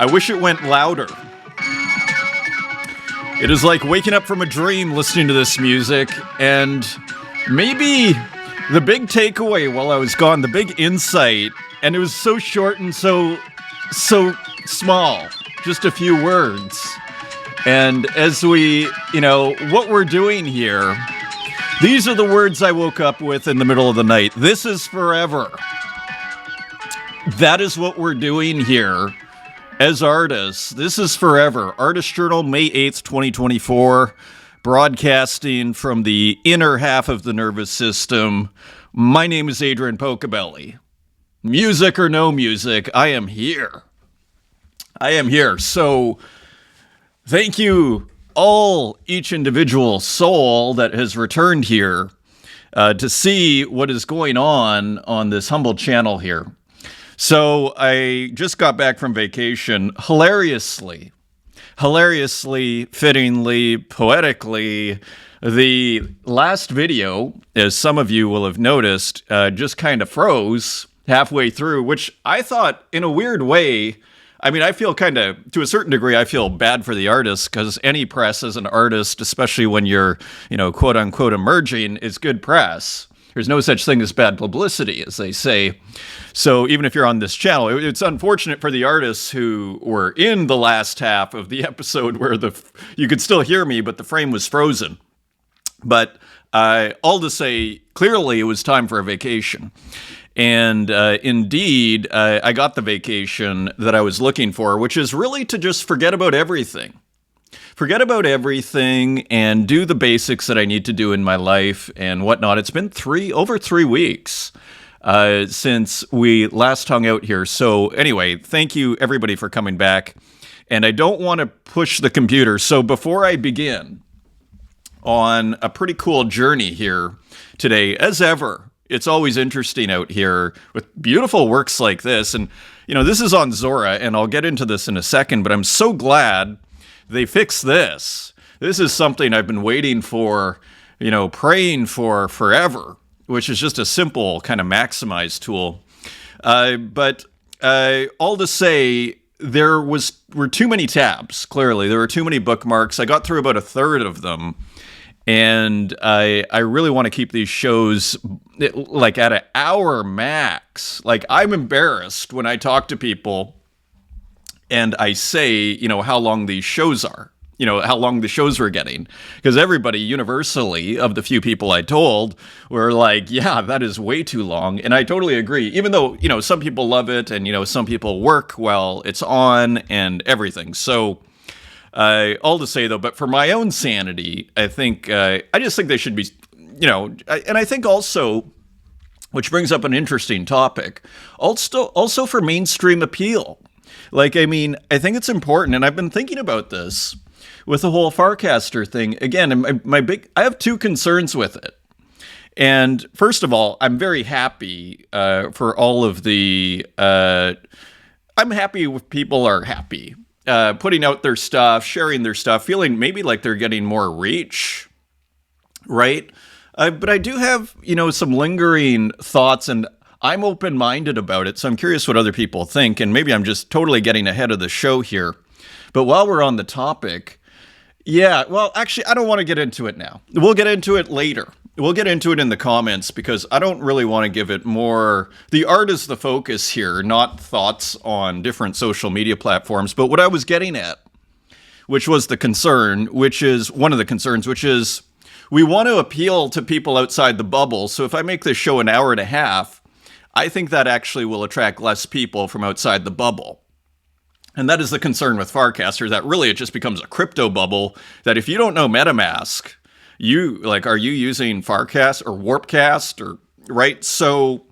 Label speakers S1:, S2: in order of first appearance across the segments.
S1: I wish it went louder. It is like waking up from a dream listening to this music, and maybe the big takeaway while I was gone, the big insight, and it was so short and so small, just a few words. And as we, what we're doing here, these are the words I woke up with in the middle of the night. This is forever. That is what we're doing here as artists. This is forever. Artist Journal, May 8th, 2024, broadcasting from the inner half of the nervous system. My name is Adrian Pocobelli. Music or no music, I am here. I am here. So thank you each individual soul that has returned here to see what is going on this humble channel here. So I just got back from vacation, hilariously, fittingly, poetically. The last video, as some of you will have noticed, just kind of froze halfway through, which I thought in a weird way, I feel to a certain degree, I feel bad for the artist, because any press as an artist, especially when you're, quote unquote, emerging, is good press. There's no such thing as bad publicity, as they say. So even if you're on this channel, it's unfortunate for the artists who were in the last half of the episode where you could still hear me, but the frame was frozen. But all to say, clearly it was time for a vacation. And indeed, I got the vacation that I was looking for, which is really to just forget about everything. Forget about everything and do the basics that I need to do in my life and whatnot. It's been over 3 weeks since we last hung out here. So anyway, thank you everybody for coming back. And I don't want to push the computer. So before I begin on a pretty cool journey here today, as ever, it's always interesting out here with beautiful works like this. And, this is on Zora, and I'll get into this in a second, but I'm so glad they fixed this. This is something I've been waiting for, praying for forever, which is just a simple kind of maximize tool. But all to say, were too many tabs, clearly. There were too many bookmarks. I got through about a third of them. And I really want to keep these shows like at an hour max. Like, I'm embarrassed when I talk to people and I say, how long these shows are, how long the shows were getting. Because everybody universally, of the few people I told, were like, yeah, that is way too long. And I totally agree. Even though, some people love it and, some people work while it's on and everything. So all to say, though, but for my own sanity, I think, I just think they should be, and I think also, which brings up an interesting topic, also for mainstream appeal. Like, I think it's important, and I've been thinking about this with the whole Farcaster thing. Again, I have two concerns with it. And first of all, I'm very happy for all of the, I'm happy if people are happy. Putting out their stuff, sharing their stuff, feeling maybe like they're getting more reach, right? But I do have, some lingering thoughts, and I'm open-minded about it, so I'm curious what other people think, and maybe I'm just totally getting ahead of the show here. But while we're on the topic, yeah, well, actually, I don't want to get into it now. We'll get into it later. We'll get into it in the comments, because I don't really want to give it more. The art is the focus here, not thoughts on different social media platforms. But what I was getting at, which was the concern, which is one of the concerns, which is we want to appeal to people outside the bubble. So if I make this show an hour and a half, I think that actually will attract less people from outside the bubble. And that is the concern with Farcaster, that really it just becomes a crypto bubble, that if you don't know MetaMask, are you using Farcast or Warpcast or right? So,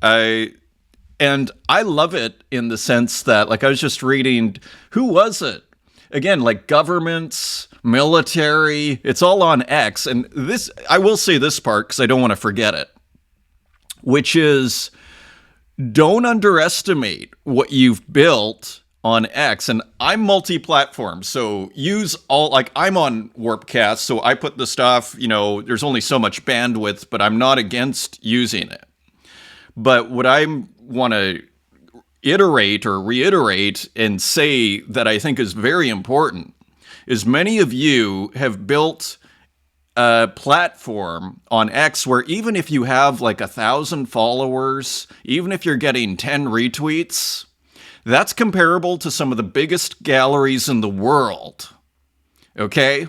S1: and I love it in the sense that, like, I was just reading, who was it? Again, like governments, military, it's all on X. And this, I will say this part because I don't want to forget it, which is, don't underestimate what you've built on X. And I'm multi-platform, so use all, like, I'm on Warpcast, so I put the stuff, there's only so much bandwidth, but I'm not against using it. But what I want to iterate or reiterate and say that I think is very important is many of you have built a platform on X where even if you have like 1,000 followers, even if you're getting 10 retweets, that's comparable to some of the biggest galleries in the world. Okay?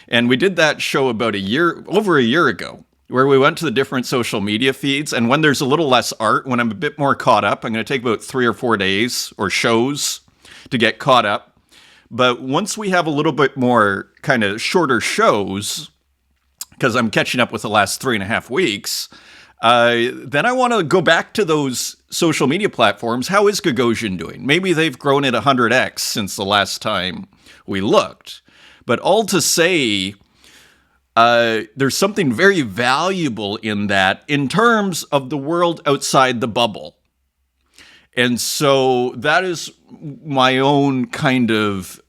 S1: And we did that show about over a year ago, where we went to the different social media feeds. And when there's a little less art, when I'm a bit more caught up, I'm going to take about 3 or 4 days or shows to get caught up. But once we have a little bit more kind of shorter shows, because I'm catching up with the last 3.5 weeks, then I want to go back to those social media platforms. How is Gagosian doing? Maybe they've grown at 100x since the last time we looked. But all to say, there's something very valuable in that in terms of the world outside the bubble. And so that is my own kind of,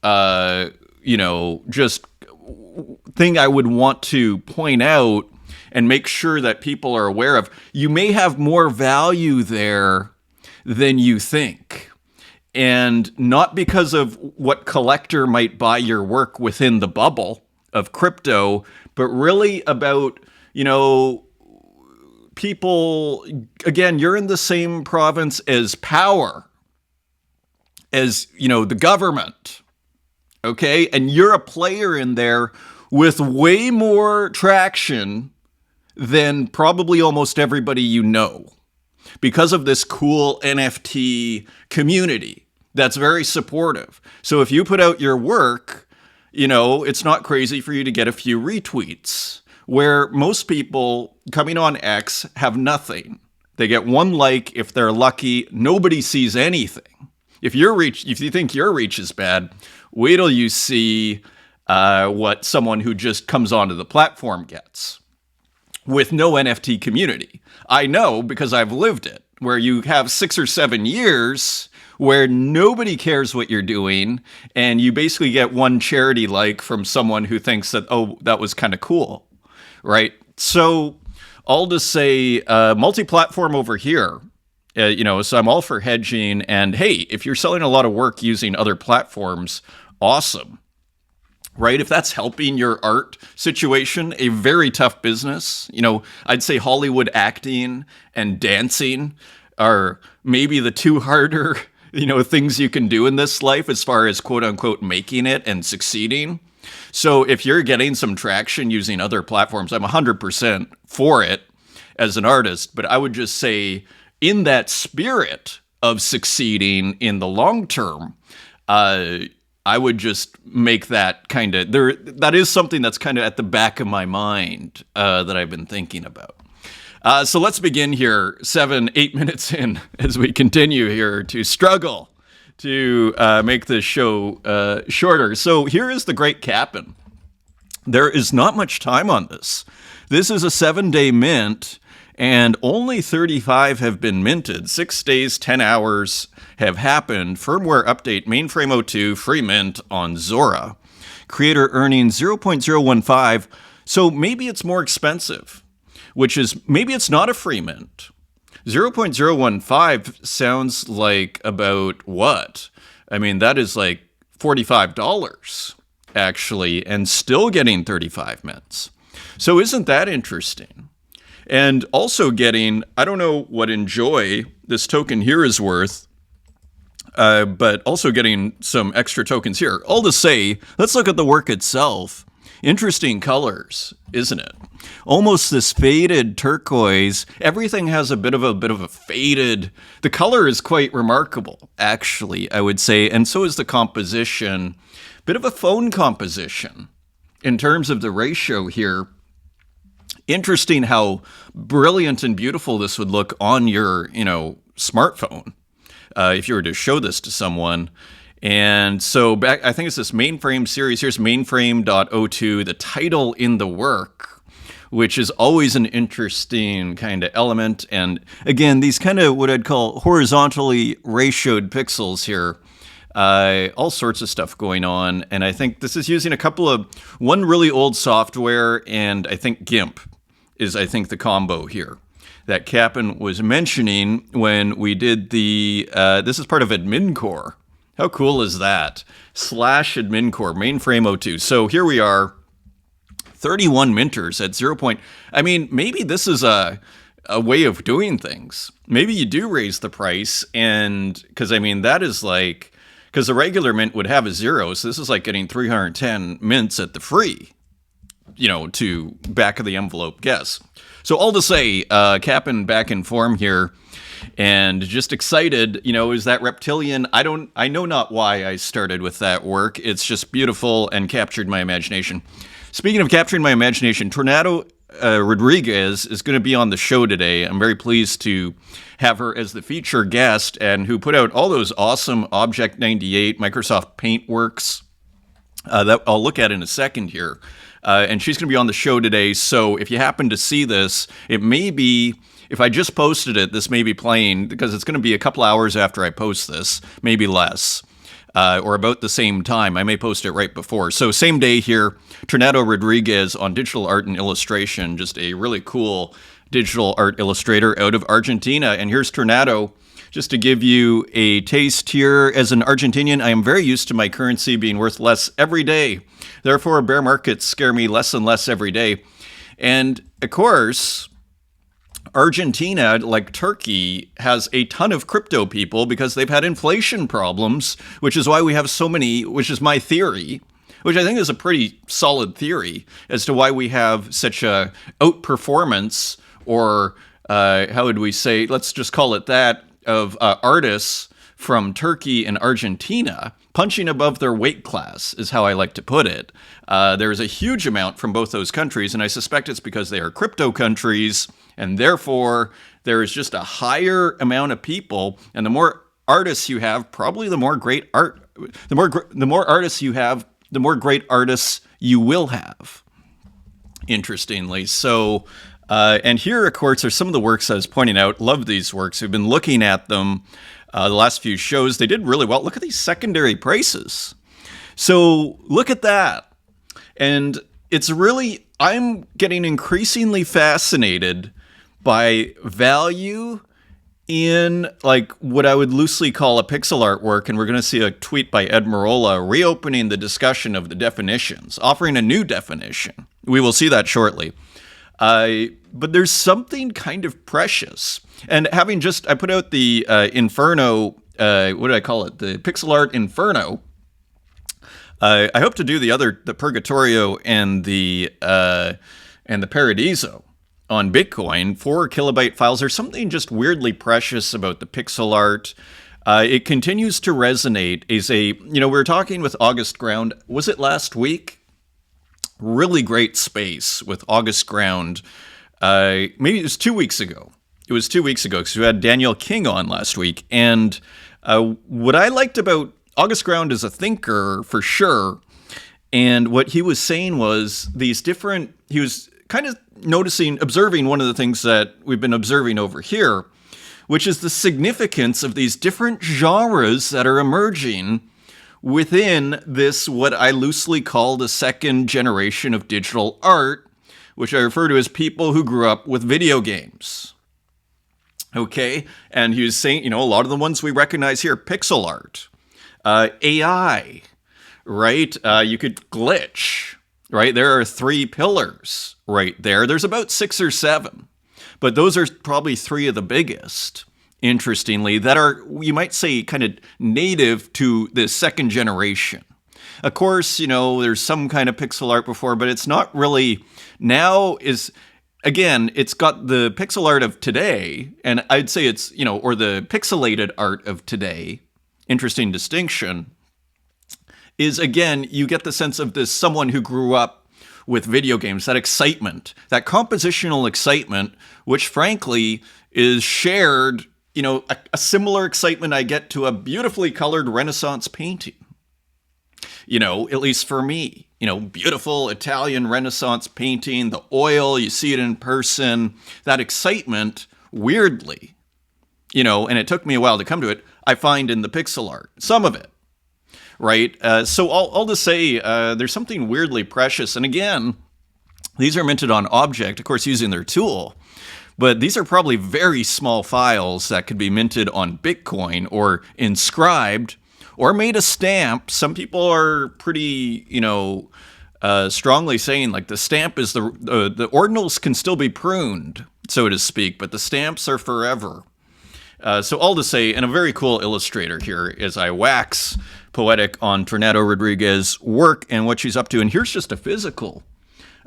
S1: just thing I would want to point out and make sure that people are aware of. You may have more value there than you think. And not because of what collector might buy your work within the bubble of crypto, but really about, people, again, you're in the same province as power, as, the government, okay? And you're a player in there with way more traction than probably almost everybody you know, because of this cool NFT community that's very supportive. So if you put out your work, it's not crazy for you to get a few retweets, where most people coming on X have nothing. They get 1 like if they're lucky. Nobody sees anything. If you think your reach is bad, wait till you see what someone who just comes onto the platform gets with no NFT community. I know because I've lived it, where you have 6 or 7 years where nobody cares what you're doing, and you basically get 1 charity like from someone who thinks that, oh, that was kind of cool, right? So all to say, multi-platform over here, so I'm all for hedging, and hey, if you're selling a lot of work using other platforms, awesome, right? If that's helping your art situation, a very tough business, I'd say Hollywood acting and dancing are maybe the 2 harder things you can do in this life as far as quote unquote making it and succeeding. So if you're getting some traction using other platforms, I'm 100% for it as an artist. But I would just say, in that spirit of succeeding in the long term, I would just make that kind of that is something that's kind of at the back of my mind that I've been thinking about. So let's begin here 7-8 minutes in as we continue here to struggle to make this show shorter. So here is the great Cap'n. There is not much time on this. This is a 7-day mint, and only 35 have been minted. 6 days, 10 hours have happened. Firmware update, mainframe 02, free mint on Zora. Creator earning 0.015, so maybe it's more expensive, which is, maybe it's not a free mint. 0.015 sounds like about what? I mean, that is like $45, actually, and still getting 35 mints. So isn't that interesting? And also getting, I don't know what Enjoy, this token here, is worth, but also getting some extra tokens here. All to say, let's look at the work itself. Interesting colors, isn't it? Almost this faded turquoise. Everything has a bit of a faded. The color is quite remarkable, actually, I would say, and so is the composition. Bit of a phone composition in terms of the ratio here. Interesting how brilliant and beautiful this would look on your, smartphone if you were to show this to someone. And so back, I think it's this mainframe series. Here's mainframe.02, the title in the work, which is always an interesting kind of element. And again, these kind of what I'd call horizontally ratioed pixels here. All sorts of stuff going on. And I think this is using one really old software, and I think GIMP is, I think, the combo here. that Cap'n was mentioning when we did the, this is part of Admin Core. How cool is that? /Admin Core, mainframe 02. So here we are, 31 minters at 0. I mean, maybe this is a way of doing things. Maybe you do raise the price, and because I mean, that is like, because the regular mint would have a 0, so this is like getting 310 mints at the free, to back of the envelope guess. So all to say, Cap'n back in form here, and just excited, is that reptilian? I know not why I started with that work. It's just beautiful and captured my imagination. Speaking of capturing my imagination, Tornado Rodriguez is going to be on the show today. I'm very pleased to have her as the feature guest, and who put out all those awesome Object 98 Microsoft Paint works that I'll look at in a second here. And she's going to be on the show today, so if you happen to see this, it may be, if I just posted it, this may be playing, because it's going to be a couple hours after I post this, maybe less, or about the same time. I may post it right before. So same day here, Tornado Rodriguez on digital art and illustration, just a really cool digital art illustrator out of Argentina. And here's Tornado, just to give you a taste here. As an Argentinian, I am very used to my currency being worth less every day. Therefore, bear markets scare me less and less every day. And of course, Argentina, like Turkey, has a ton of crypto people because they've had inflation problems, which is why we have so many, which is my theory, which I think is a pretty solid theory as to why we have such a outperformance, or how would we say, let's just call it that, of artists from Turkey and Argentina punching above their weight class, is how I like to put it. There's a huge amount from both those countries, and I suspect it's because they are crypto countries, and therefore there is just a higher amount of people, and the more artists you have, probably the more great art, the more artists you have, the more great artists you will have, interestingly. So, and here, of course, are some of the works I was pointing out. Love these works. We've been looking at them the last few shows. They did really well. Look at these secondary prices. So look at that. And it's really, I'm getting increasingly fascinated by value in like what I would loosely call a pixel art work. And we're going to see a tweet by Ed Marola reopening the discussion of the definitions, offering a new definition. We will see that shortly. But there's something kind of precious. And having just, I put out the Inferno, what did I call it? The Pixel Art Inferno. I hope to do the Purgatorio and the Paradiso on Bitcoin. 4 kilobyte files. There's something just weirdly precious about the pixel art. It continues to resonate as we were talking with August Ground. Was it last week? Really great space with August Ground. Maybe it was 2 weeks ago. It was 2 weeks ago because we had Daniel King on last week. And what I liked about August Ground is a thinker for sure. And what he was saying was he was kind of observing one of the things that we've been observing over here, which is the significance of these different genres that are emerging within this, what I loosely call the second generation of digital art, which I refer to as people who grew up with video games. Okay? And he was saying, a lot of the ones we recognize here, pixel art, AI, right? You could glitch, right? There are 3 pillars right there. There's about 6 or 7, but those are probably 3 of the biggest, interestingly, that are, you might say, kind of native to the second generation. Of course, there's some kind of pixel art before, but it's not really, now is, again, it's got the pixel art of today, and I'd say it's, or the pixelated art of today, interesting distinction, is, again, you get the sense of this someone who grew up with video games, that excitement, that compositional excitement, which frankly is shared, a similar excitement I get to a beautifully colored Renaissance painting. At least for me, beautiful Italian Renaissance painting, the oil, you see it in person, that excitement, weirdly, and it took me a while to come to it, I find in the pixel art, some of it, right? So all to say, there's something weirdly precious. And again, these are minted on Object, of course, using their tool. But these are probably very small files that could be minted on Bitcoin or inscribed or made a stamp. Some people are pretty, strongly saying like the stamp is the ordinals can still be pruned, so to speak, but the stamps are forever. So all to say, and a very cool illustrator here as I wax poetic on Fernando Rodriguez's work and what she's up to. And here's just a physical.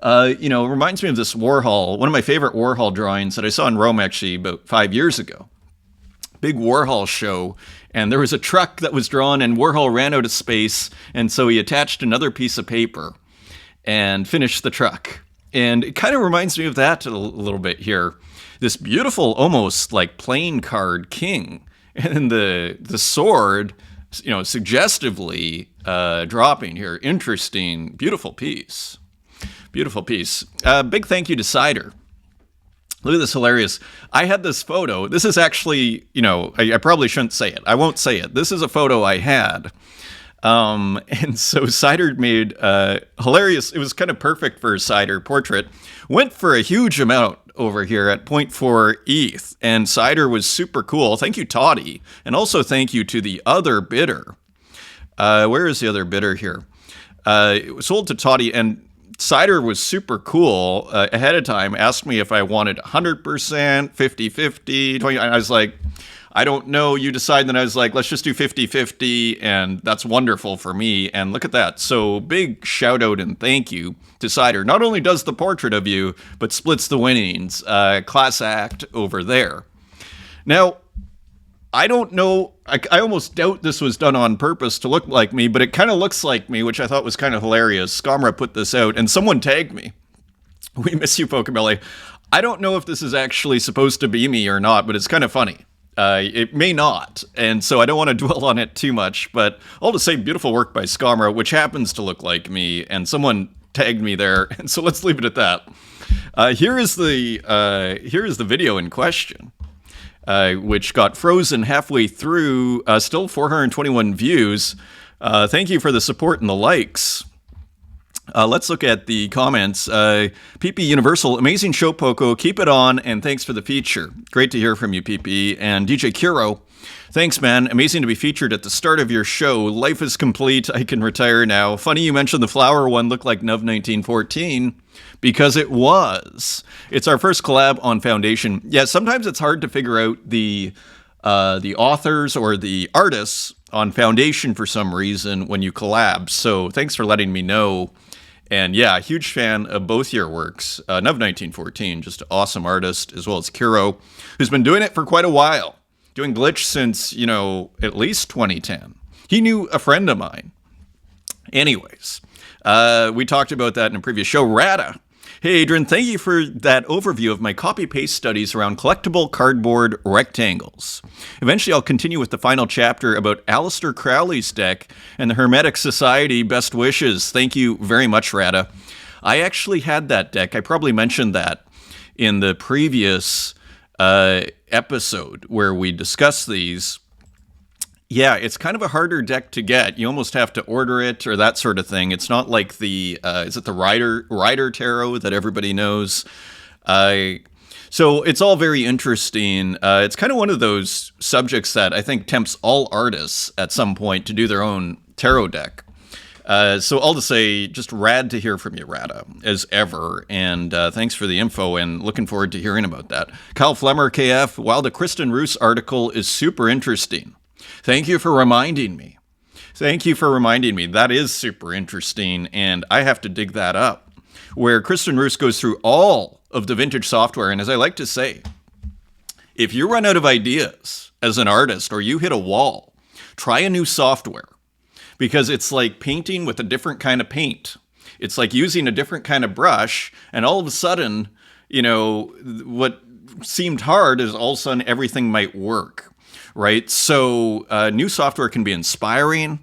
S1: Reminds me of this Warhol, one of my favorite Warhol drawings that I saw in Rome actually about 5 years ago. Big Warhol show, and there was a truck that was drawn, and Warhol ran out of space, and so he attached another piece of paper and finished the truck. And it kind of reminds me of that a little bit here. This beautiful, almost like playing card king, and the sword, suggestively dropping here. Interesting, beautiful piece. Beautiful piece. Big thank you to Cider. Look at this hilarious. I had this photo. This is actually, I probably shouldn't say it. I won't say it. This is a photo I had. And so Cider made hilarious. It was kind of perfect for a Cider portrait. Went for a huge amount over here at 0.4 ETH. And Cider was super cool. Thank you, Toddy. And also thank you to the other bidder. Where is the other bidder here? It was sold to Toddy, and Cider was super cool ahead of time, asked me if I wanted 100%, 50-50, 20. I was like, I don't know, you decide. Then I was like, let's just do 50-50, and that's wonderful for me. And look at that. So big shout out and thank you to Cider. Not only does the portrait of you, but splits the winnings. Class act over there. Now, I don't know, I almost doubt this was done on purpose to look like me, but it kind of looks like me, which I thought was kind of hilarious. Scamra put this out, and someone tagged me. We miss you, Pocobelli. I don't know if this is actually supposed to be me or not, but it's kind of funny. It may not, and so I don't want to dwell on it too much, but all to say, beautiful work by Scamra, which happens to look like me, and someone tagged me there, and so let's leave it at that. Here is the video in question. Which got frozen halfway through, still 421 views. Thank you for the support and the likes. Let's look at the comments. PP Universal, amazing show, Poco. Keep it on, and thanks for the feature. Great to hear from you, PP. And DJ Kuro, thanks, man. Amazing to be featured at the start of your show. Life is complete. I can retire now. Funny you mentioned the flower one looked like Nuv 1914. Because it was. It's our first collab on Foundation. Yeah, sometimes it's hard to figure out the authors or the artists on Foundation for some reason when you collab. So thanks for letting me know. And yeah, huge fan of both your works. Nuv 1914, just an awesome artist, as well as Kuro, who's been doing it for quite a while. Doing Glitch since, at least 2010. He knew a friend of mine. Anyways, we talked about that in a previous show. Rada. Hey, Adrian, thank you for that overview of my copy-paste studies around collectible cardboard rectangles. Eventually, I'll continue with the final chapter about Aleister Crowley's deck and the Hermetic Society. Best wishes. Thank you very much, Rada. I actually had that deck. I probably mentioned that in the previous episode where we discussed these. Yeah, it's kind of a harder deck to get. You almost have to order it or that sort of thing. It's not like the, is it the Rider Tarot that everybody knows? So it's all very interesting. It's kind of one of those subjects that I think tempts all artists at some point to do their own tarot deck. So all to say, just rad to hear from you, Rada, as ever. And thanks for the info and looking forward to hearing about that. Kyle Flemmer, KF, wow, the Kristen Roos article is super interesting. Thank you for reminding me. Thank you for reminding me. That is super interesting, and I have to dig that up. Where Kristen Roos goes through all of the vintage software, and as I like to say, if you run out of ideas as an artist or you hit a wall, try a new software. Because it's like painting with a different kind of paint. It's like using a different kind of brush, and all of a sudden, what seemed hard is all of a sudden everything might work. Right? So new software can be inspiring.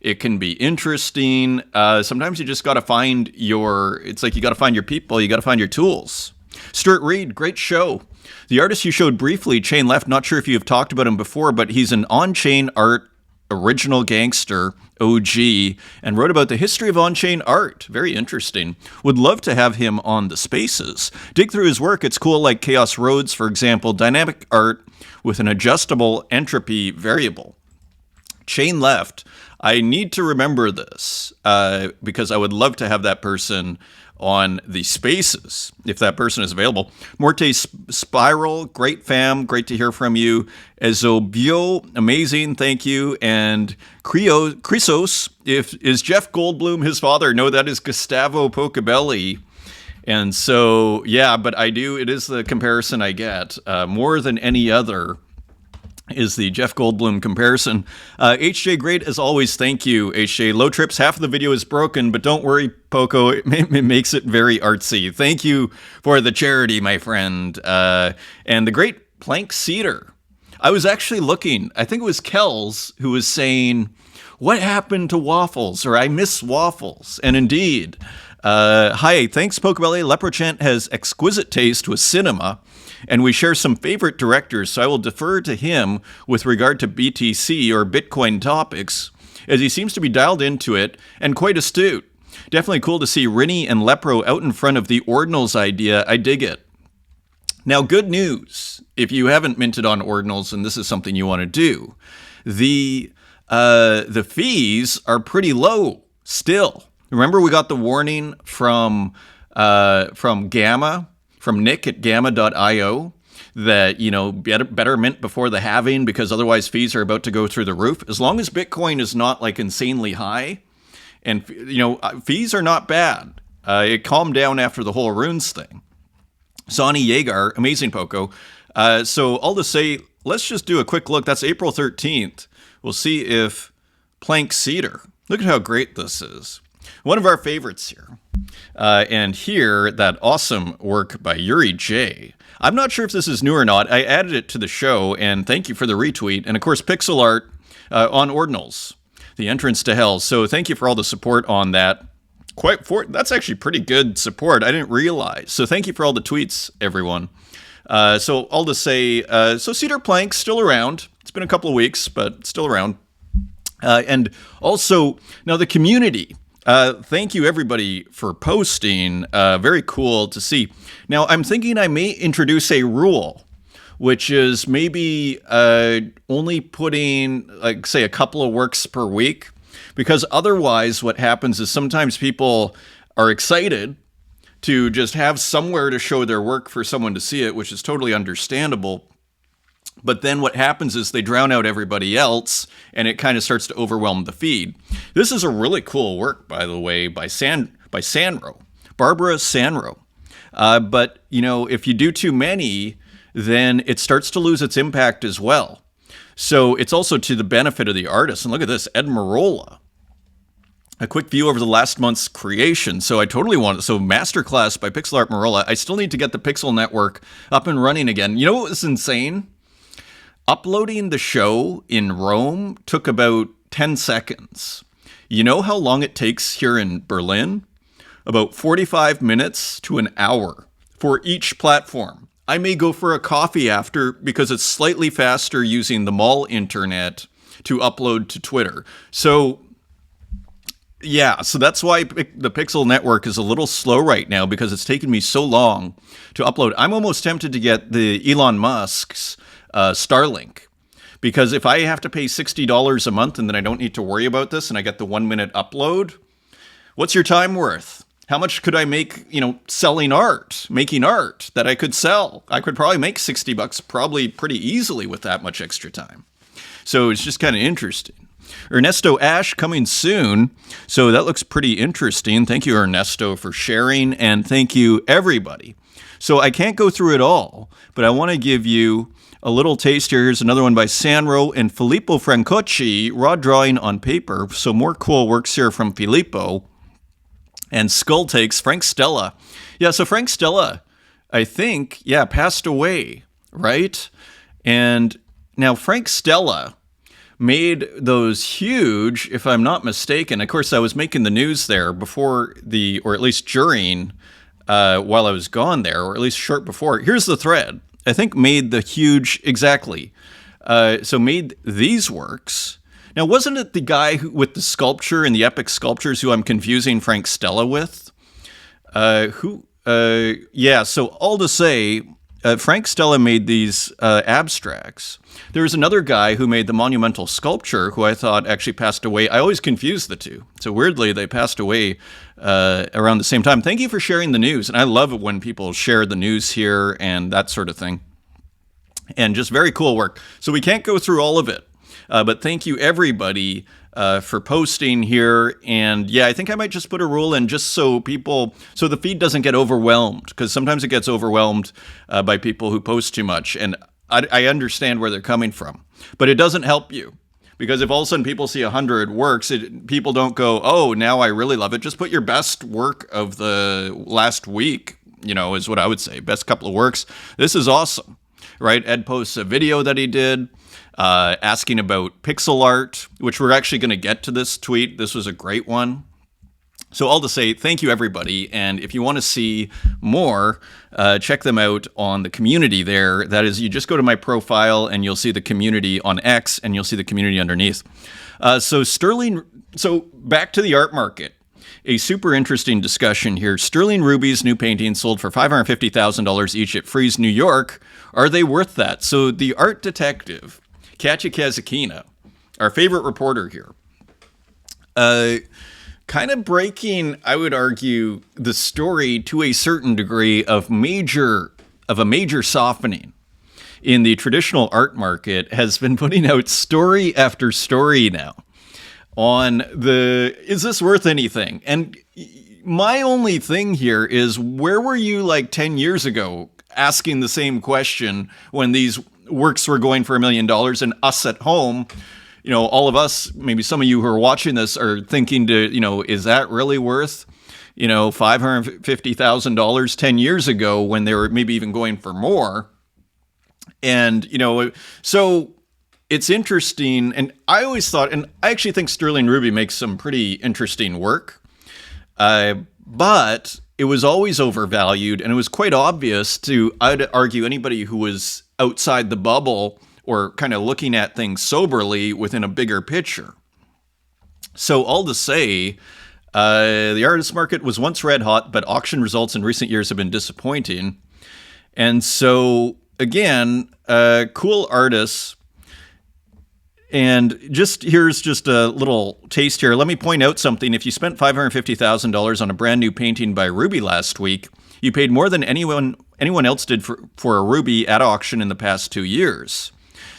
S1: It can be interesting. Sometimes you just got to find it's like you got to find your people. You got to find your tools. Stuart Reed, great show. The artist you showed briefly, Chain Left, not sure if you have talked about him before, but he's an on-chain art original gangster OG and wrote about the history of on-chain art. Very interesting. Would love to have him on the Spaces. Dig through his work. It's cool, like Chaos Roads, for example, dynamic art with an adjustable entropy variable. Chain left. I need to remember this because I would love to have that person on the Spaces, if that person is available. Morte Spiral, great fam, great to hear from you. Ezobio, amazing, thank you. And Chrysos, is Jeff Goldblum his father? No, that is Gustavo Pocobelli. And so, yeah, but it is the comparison I get. More than any other is the Jeff Goldblum comparison. HJ, great as always. Thank you, HJ. Low trips, half of the video is broken, but don't worry, Poco. It makes it very artsy. Thank you for the charity, my friend. And the great Plank Cedar. I was actually looking, I think it was Kells who was saying, what happened to waffles? Or I miss waffles. And indeed, hi, thanks, Pocobelli. Leprochant has exquisite taste with cinema, and we share some favorite directors, so I will defer to him with regard to BTC or Bitcoin topics, as he seems to be dialed into it and quite astute. Definitely cool to see Rinny and Lepro out in front of the ordinals idea. I dig it. Now, good news, if you haven't minted on ordinals and this is something you want to do, the fees are pretty low still. Remember, we got the warning from Gamma, from Nick at gamma.io, that, better mint before the halving because otherwise fees are about to go through the roof. As long as Bitcoin is not like insanely high, and, fees are not bad. It calmed down after the whole runes thing. Sonny Yeager, amazing Poco. So I'll just say, let's just do a quick look. That's April 13th. We'll see if Plank Cedar. Look at how great this is. One of our favorites here. And here, that awesome work by Yuri J. I'm not sure if this is new or not. I added it to the show, and thank you for the retweet. And of course, pixel art on ordinals, the entrance to hell. So thank you for all the support on that. That's actually pretty good support. I didn't realize. So thank you for all the tweets, everyone. So I'll just say, so Cedar Plank's still around. It's been a couple of weeks, but still around. And also, now the community. Thank you, everybody, for posting. Very cool to see. Now, I'm thinking I may introduce a rule, which is maybe only putting, like, say, a couple of works per week. Because otherwise, what happens is sometimes people are excited to just have somewhere to show their work for someone to see it, which is totally understandable. But then what happens is they drown out everybody else, and it kind of starts to overwhelm the feed. This is a really cool work, by the way, by Sanro, Barbara Sanro. But, if you do too many, then it starts to lose its impact as well. So it's also to the benefit of the artist. And look at this, Ed Marola. A quick view over the last month's creation. So I totally want it. So Masterclass by Pixel Art Marola. I still need to get the Pixel Network up and running again. You know what was insane? Uploading the show in Rome took about 10 seconds. You know how long it takes here in Berlin? About 45 minutes to an hour for each platform. I may go for a coffee after because it's slightly faster using the mall internet to upload to Twitter. So, yeah, so that's why the Pixel Network is a little slow right now because it's taken me so long to upload. I'm almost tempted to get the Elon Musk's Starlink, because if I have to pay $60 a month and then I don't need to worry about this and I get the 1 minute upload, what's your time worth? How much could I make, selling art, making art that I could sell? I could probably make $60 probably pretty easily with that much extra time. So it's just kind of interesting. Ernesto Ash coming soon. So that looks pretty interesting. Thank you, Ernesto, for sharing. And thank you, everybody. So I can't go through it all, but I want to give you a little taste here. Here's another one by Sanro and Filippo Francocci, raw drawing on paper. So more cool works here from Filippo. And Skull Takes, Frank Stella. Yeah, so Frank Stella, I think, passed away, right? And now Frank Stella made those huge, if I'm not mistaken, of course I was making the news there before or at least during, while I was gone there, or at least short before. Here's the thread. I think made the huge, exactly. So made these works Now, wasn't it the guy with the sculpture and the epic sculptures who I'm confusing Frank Stella with? Yeah, so all to say, Frank Stella made these abstracts. There was another guy who made the monumental sculpture who I thought actually passed away. I always confuse the two. So weirdly, they passed away around the same time. Thank you for sharing the news. And I love it when people share the news here and that sort of thing. And just very cool work. So we can't go through all of it. But thank you, everybody, for posting here. And yeah, I think I might just put a rule in just so the feed doesn't get overwhelmed, because sometimes it gets overwhelmed by people who post too much. And I understand where they're coming from, but it doesn't help you, because if all of a sudden people see 100 works, people don't go, oh, now I really love it. Just put your best work of the last week, is what I would say. Best couple of works. This is awesome, right? Ed posts a video that he did. Asking about pixel art, which we're actually going to get to this tweet. This was a great one. So all to say, thank you, everybody. And if you want to see more, check them out on the community there. That is, you just go to my profile and you'll see the community on X and you'll see the community underneath. So back to the art market. A super interesting discussion here. Sterling Ruby's new paintings sold for $550,000 each at Frieze, New York. Are they worth that? So the art detective, Katya Kazakina, our favorite reporter here, kind of breaking, I would argue, the story to a certain degree of a major softening in the traditional art market, has been putting out story after story now on is this worth anything? And my only thing here is, where were you like 10 years ago asking the same question when these works were going for $1 million, and us at home, all of us, maybe some of you who are watching this are thinking is that really worth, $550,000 10 years ago when they were maybe even going for more? And, so it's interesting. And I always thought, and I actually think Sterling Ruby makes some pretty interesting work, but it was always overvalued, and it was quite obvious to, I'd argue, anybody who was outside the bubble or kind of looking at things soberly within a bigger picture. So all to say, the artist market was once red hot, but auction results in recent years have been disappointing. And so again, cool artists. And here's just a little taste here. Let me point out something. If you spent $550,000 on a brand new painting by Ruby last week, you paid more than anyone else did for a Ruby at auction in the past 2 years.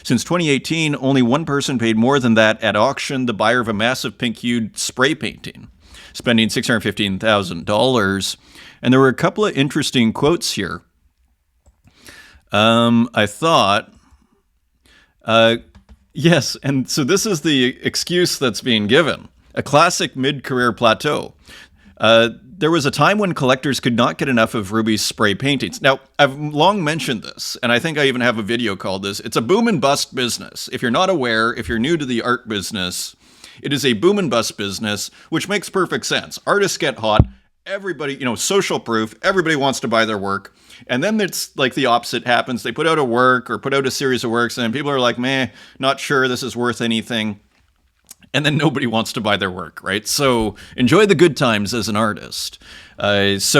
S1: Since 2018, only one person paid more than that at auction, the buyer of a massive pink-hued spray painting, spending $615,000. And there were a couple of interesting quotes here. I thought... Yes, and so this is the excuse that's being given. A classic mid-career plateau. There was a time when collectors could not get enough of Ruby's spray paintings. Now, I've long mentioned this, and I think I even have a video called this. It's a boom and bust business. If you're not aware, if you're new to the art business, it is a boom and bust business, which makes perfect sense. Artists get hot. Everybody, social proof. Everybody wants to buy their work. And then it's like the opposite happens. They put out a work or put out a series of works, and then people are like, meh, not sure this is worth anything. And then nobody wants to buy their work, right? So enjoy the good times as an artist. These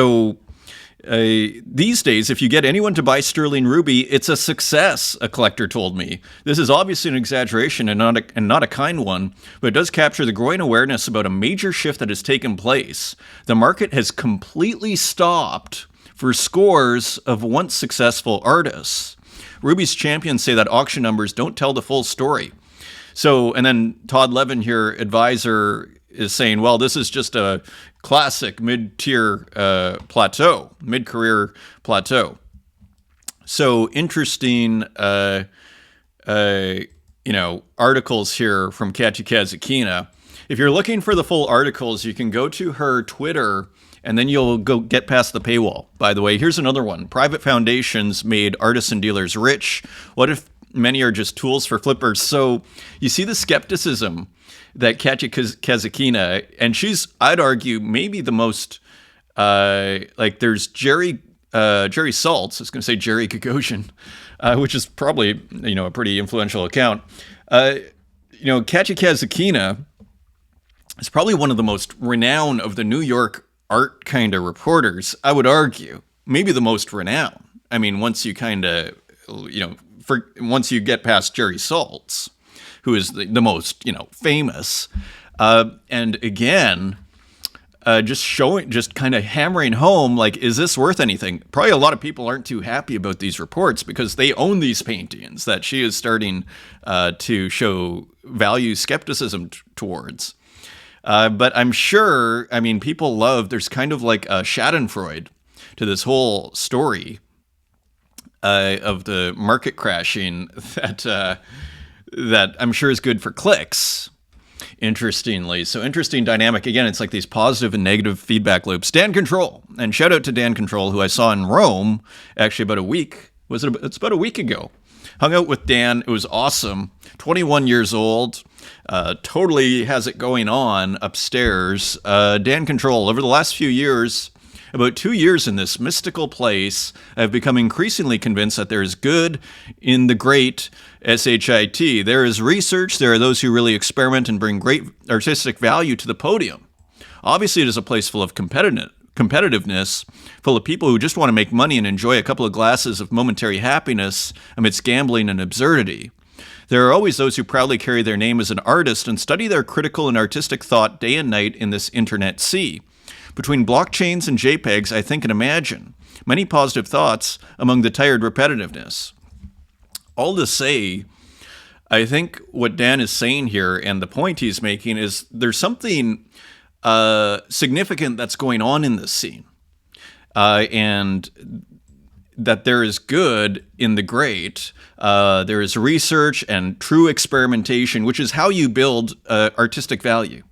S1: days, if you get anyone to buy Sterling Ruby, it's a success, a collector told me. This is obviously an exaggeration and not a kind one, but it does capture the growing awareness about a major shift that has taken place. The market has completely stopped for scores of once successful artists. Ruby's champions say that auction numbers don't tell the full story. So, and then Todd Levin here, advisor, is saying, well, this is just a classic mid-tier plateau, mid-career plateau. So interesting, articles here from Katya Kazakina. If you're looking for the full articles, you can go to her Twitter, and then you'll go get past the paywall. By the way, here's another one. Private foundations made artists and dealers rich. What if many are just tools for flippers? So you see the skepticism that Katya Kazakina, and she's, I'd argue, maybe the most, there's Jerry Saltz, I was going to say Jerry Gagosian, which is probably, a pretty influential account. Kachi Kazakina is probably one of the most renowned of the New York art kind of reporters, I would argue. Maybe the most renowned. I mean, once you kind of, once you get past Jerry Saltz, who is the most, famous. And again, just kind of hammering home, like, is this worth anything? Probably a lot of people aren't too happy about these reports because they own these paintings that she is starting to show value skepticism towards. But I'm sure, people love, there's kind of like a schadenfreude to this whole story of the market crashing that I'm sure is good for clicks, interestingly. So interesting dynamic. Again, it's like these positive and negative feedback loops. Dan Control, and shout out to Dan Control, who I saw in Rome actually about a week. It's about a week ago. Hung out with Dan. It was awesome. 21 years old. Totally has it going on upstairs. Dan Control, over the last few years, about 2 years in this mystical place, I've become increasingly convinced that there is good in the great SHIT. There is research. There are those who really experiment and bring great artistic value to the podium. Obviously, it is a place full of competitiveness, full of people who just want to make money and enjoy a couple of glasses of momentary happiness amidst gambling and absurdity. There are always those who proudly carry their name as an artist and study their critical and artistic thought day and night in this internet sea. Between blockchains and JPEGs, I think and imagine many positive thoughts among the tired repetitiveness. All to say, I think what Dan is saying here and the point he's making is there's something significant that's going on in this scene. And that there is good in the great. There is research and true experimentation, which is how you build artistic value.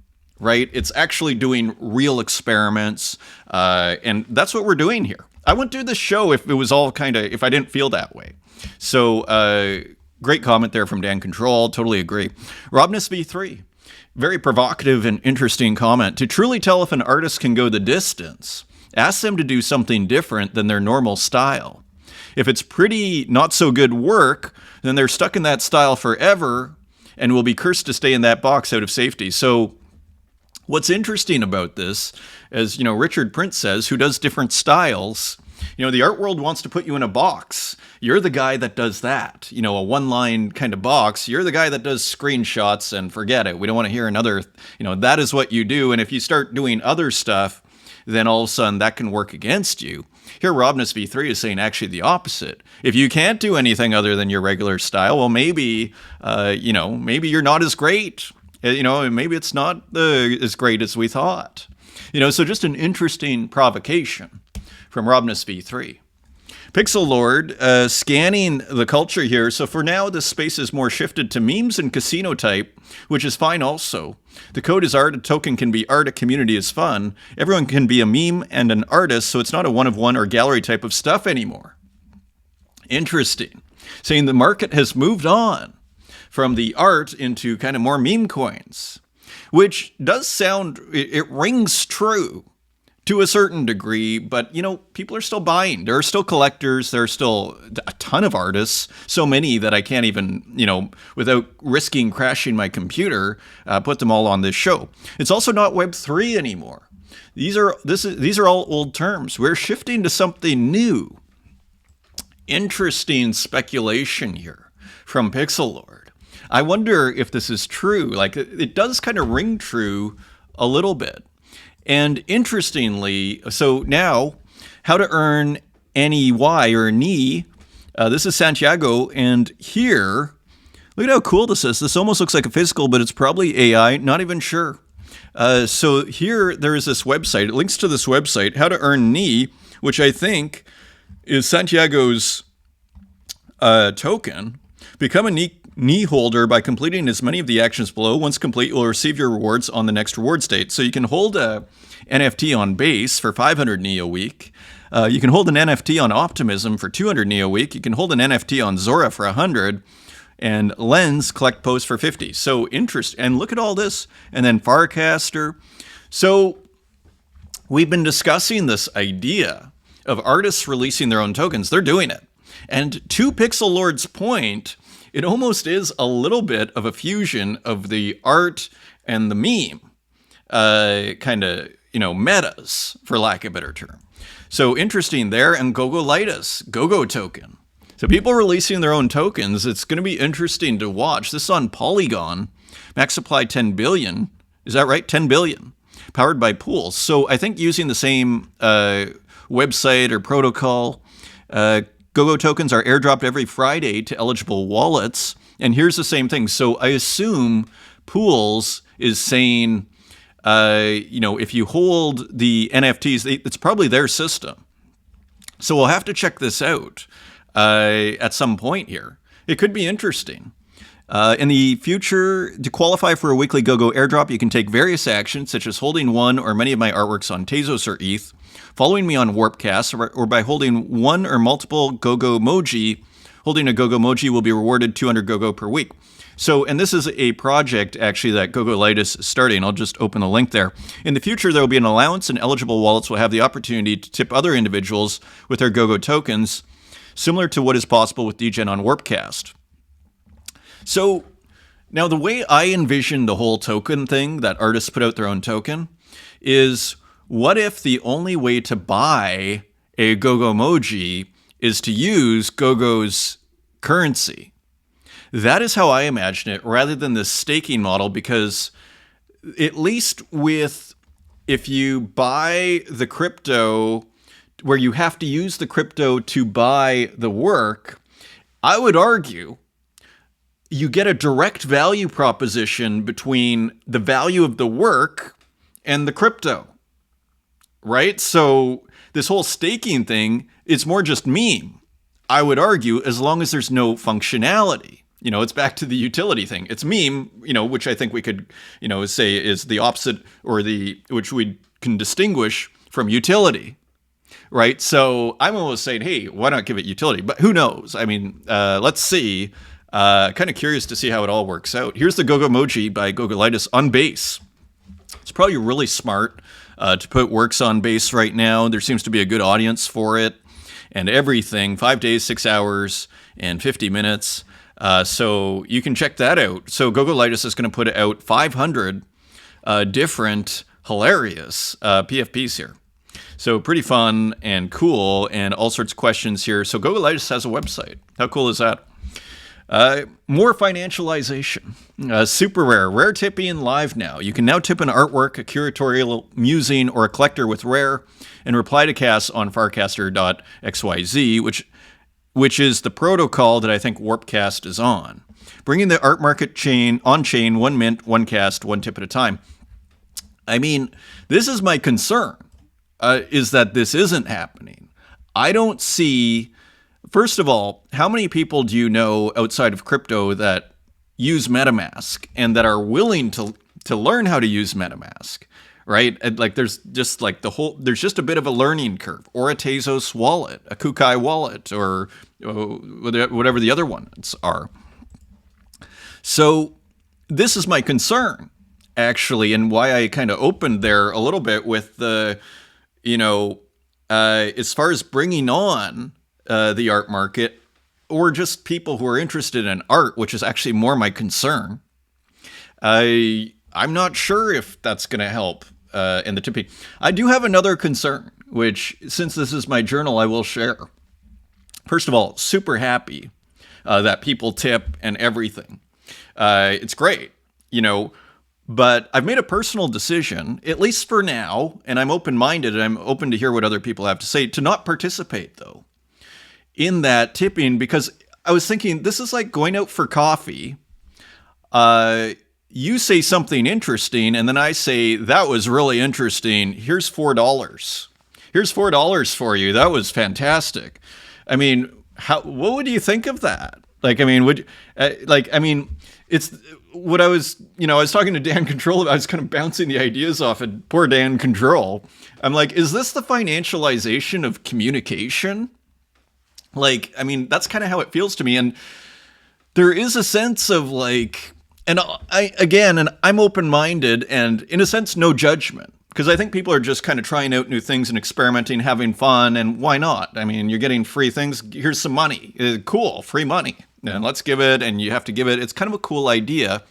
S1: Right? It's actually doing real experiments. And that's what we're doing here. I wouldn't do this show if it was all if I didn't feel that way. So, great comment there from Dan Control. Totally agree. Robness V3. Very provocative and interesting comment. To truly tell if an artist can go the distance, ask them to do something different than their normal style. If it's pretty not so good work, then they're stuck in that style forever and will be cursed to stay in that box out of safety. So, what's interesting about this, as Richard Prince says, who does different styles, the art world wants to put you in a box. You're the guy that does that, a one-line kind of box. You're the guy that does screenshots and forget it. We don't want to hear another, that is what you do. And if you start doing other stuff, then all of a sudden that can work against you. Here, Robness V3 is saying actually the opposite. If you can't do anything other than your regular style, well, maybe you're not as great. Maybe it's not as great as we thought. So just an interesting provocation from Robness V3. Pixel Lord, scanning the culture here. So for now, this space is more shifted to memes and casino type, which is fine also. The code is art, a token can be art, a community is fun. Everyone can be a meme and an artist, so it's not a one-of-one or gallery type of stuff anymore. Interesting. Saying the market has moved on from the art into kind of more meme coins, which does sound, it rings true to a certain degree, but people are still buying. There are still collectors. There are still a ton of artists, so many that I can't even, without risking crashing my computer, put them all on this show. It's also not Web3 anymore. These are all old terms. We're shifting to something new. Interesting speculation here from Pixel Lord. I wonder if this is true. Like, it does kind of ring true a little bit. And interestingly, so now, how to earn NEY or NE. This is Santiago, and here, look at how cool this is. This almost looks like a physical, but it's probably AI, not even sure. So here, there is this website. It links to this website, How to Earn NE, which I think is Santiago's token. Become a NE holder by completing as many of the actions below. Once complete, you will receive your rewards on the next reward date. So you can hold a NFT on Base for 500 NE a week. You can hold an NFT on Optimism for 200 NE a week. You can hold an NFT on Zora for 100. And Lens collect posts for 50. So and look at all this. And then Farcaster. So we've been discussing this idea of artists releasing their own tokens. They're doing it. And to Pixel Lord's point, it almost is a little bit of a fusion of the art and the meme kind of, metas, for lack of a better term. So interesting there. And Gogolitis, Gogo token. So people releasing their own tokens. It's going to be interesting to watch. This is on Polygon. Max supply 10 billion. Is that right? 10 billion. Powered by pools. So I think using the same website or protocol, Gogo tokens are airdropped every Friday to eligible wallets. And here's the same thing. So I assume pools is saying, if you hold the NFTs, it's probably their system. So we'll have to check this out at some point here. It could be interesting. In the future, to qualify for a weekly Gogo airdrop, you can take various actions, such as holding one or many of my artworks on Tezos or ETH, following me on Warpcast, or by holding one or multiple Gogo emoji. Holding a Gogo emoji will be rewarded 200 Gogo per week. So, and this is a project, actually, that Gogolitis is starting. I'll just open the link there. In the future, there will be an allowance, and eligible wallets will have the opportunity to tip other individuals with their Gogo tokens, similar to what is possible with DGen on Warpcast. So, now the way I envision the whole token thing, that artists put out their own token, is what if the only way to buy a Gogo emoji is to use Gogo's currency? That is how I imagine it, rather than the staking model, because at least if you buy the crypto, where you have to use the crypto to buy the work, I would argue you get a direct value proposition between the value of the work and the crypto, right? So this whole staking thing is more just meme, I would argue, as long as there's no functionality. It's back to the utility thing. It's meme, which I think we could, say is the opposite, or which we can distinguish from utility, right? So I'm almost saying, hey, why not give it utility? But who knows? I mean, let's see. Kind of curious to see how it all works out. Here's the Gogo emoji by Gogolitis on Base. It's probably really smart to put works on Base right now. There seems to be a good audience for it and everything. 5 days, 6 hours, and 50 minutes. So you can check that out. So Gogolitis is going to put out 500 different hilarious PFPs here. So pretty fun and cool, and all sorts of questions here. So Gogolitis has a website. How cool is that? More financialization. Super rare tipping live now. You can now tip an artwork, a curatorial musing, or a collector with rare, and reply to Cass on farcaster.xyz, which is the protocol that I think Warpcast is on. Bringing the art market on-chain, one mint, one cast, one tip at a time. I mean, this is my concern, is that this isn't happening. I don't see, first of all, how many people do you know outside of crypto that use MetaMask and that are willing to learn how to use MetaMask? Right? And there's just there's just a bit of a learning curve, or a Tezos wallet, a Kukai wallet, or whatever the other ones are. So this is my concern, actually, and why I kind of opened there a little bit with the, as far as bringing on the art market, or just people who are interested in art, which is actually more my concern. I'm not sure if that's going to help in the tipping. I do have another concern, which, since this is my journal, I will share. First of all, super happy that people tip and everything. It's great, but I've made a personal decision, at least for now, and I'm open-minded, and I'm open to hear what other people have to say, to not participate, though, in that tipping, because I was thinking, this is like going out for coffee. You say something interesting, and then I say, that was really interesting. Here's $4. Here's $4 for you. That was fantastic. I mean, what would you think of that? It's what I was talking to Dan Control about. I was kind of bouncing the ideas off of poor Dan Control. I'm like, is this the financialization of communication? That's kind of how it feels to me. And there is a sense of and I'm open-minded, and in a sense, no judgment. because I think people are just kind of trying out new things and experimenting, having fun, and why not? I mean, you're getting free things. Here's some money. Cool, free money. And let's give it, and you have to give it. It's kind of a cool idea.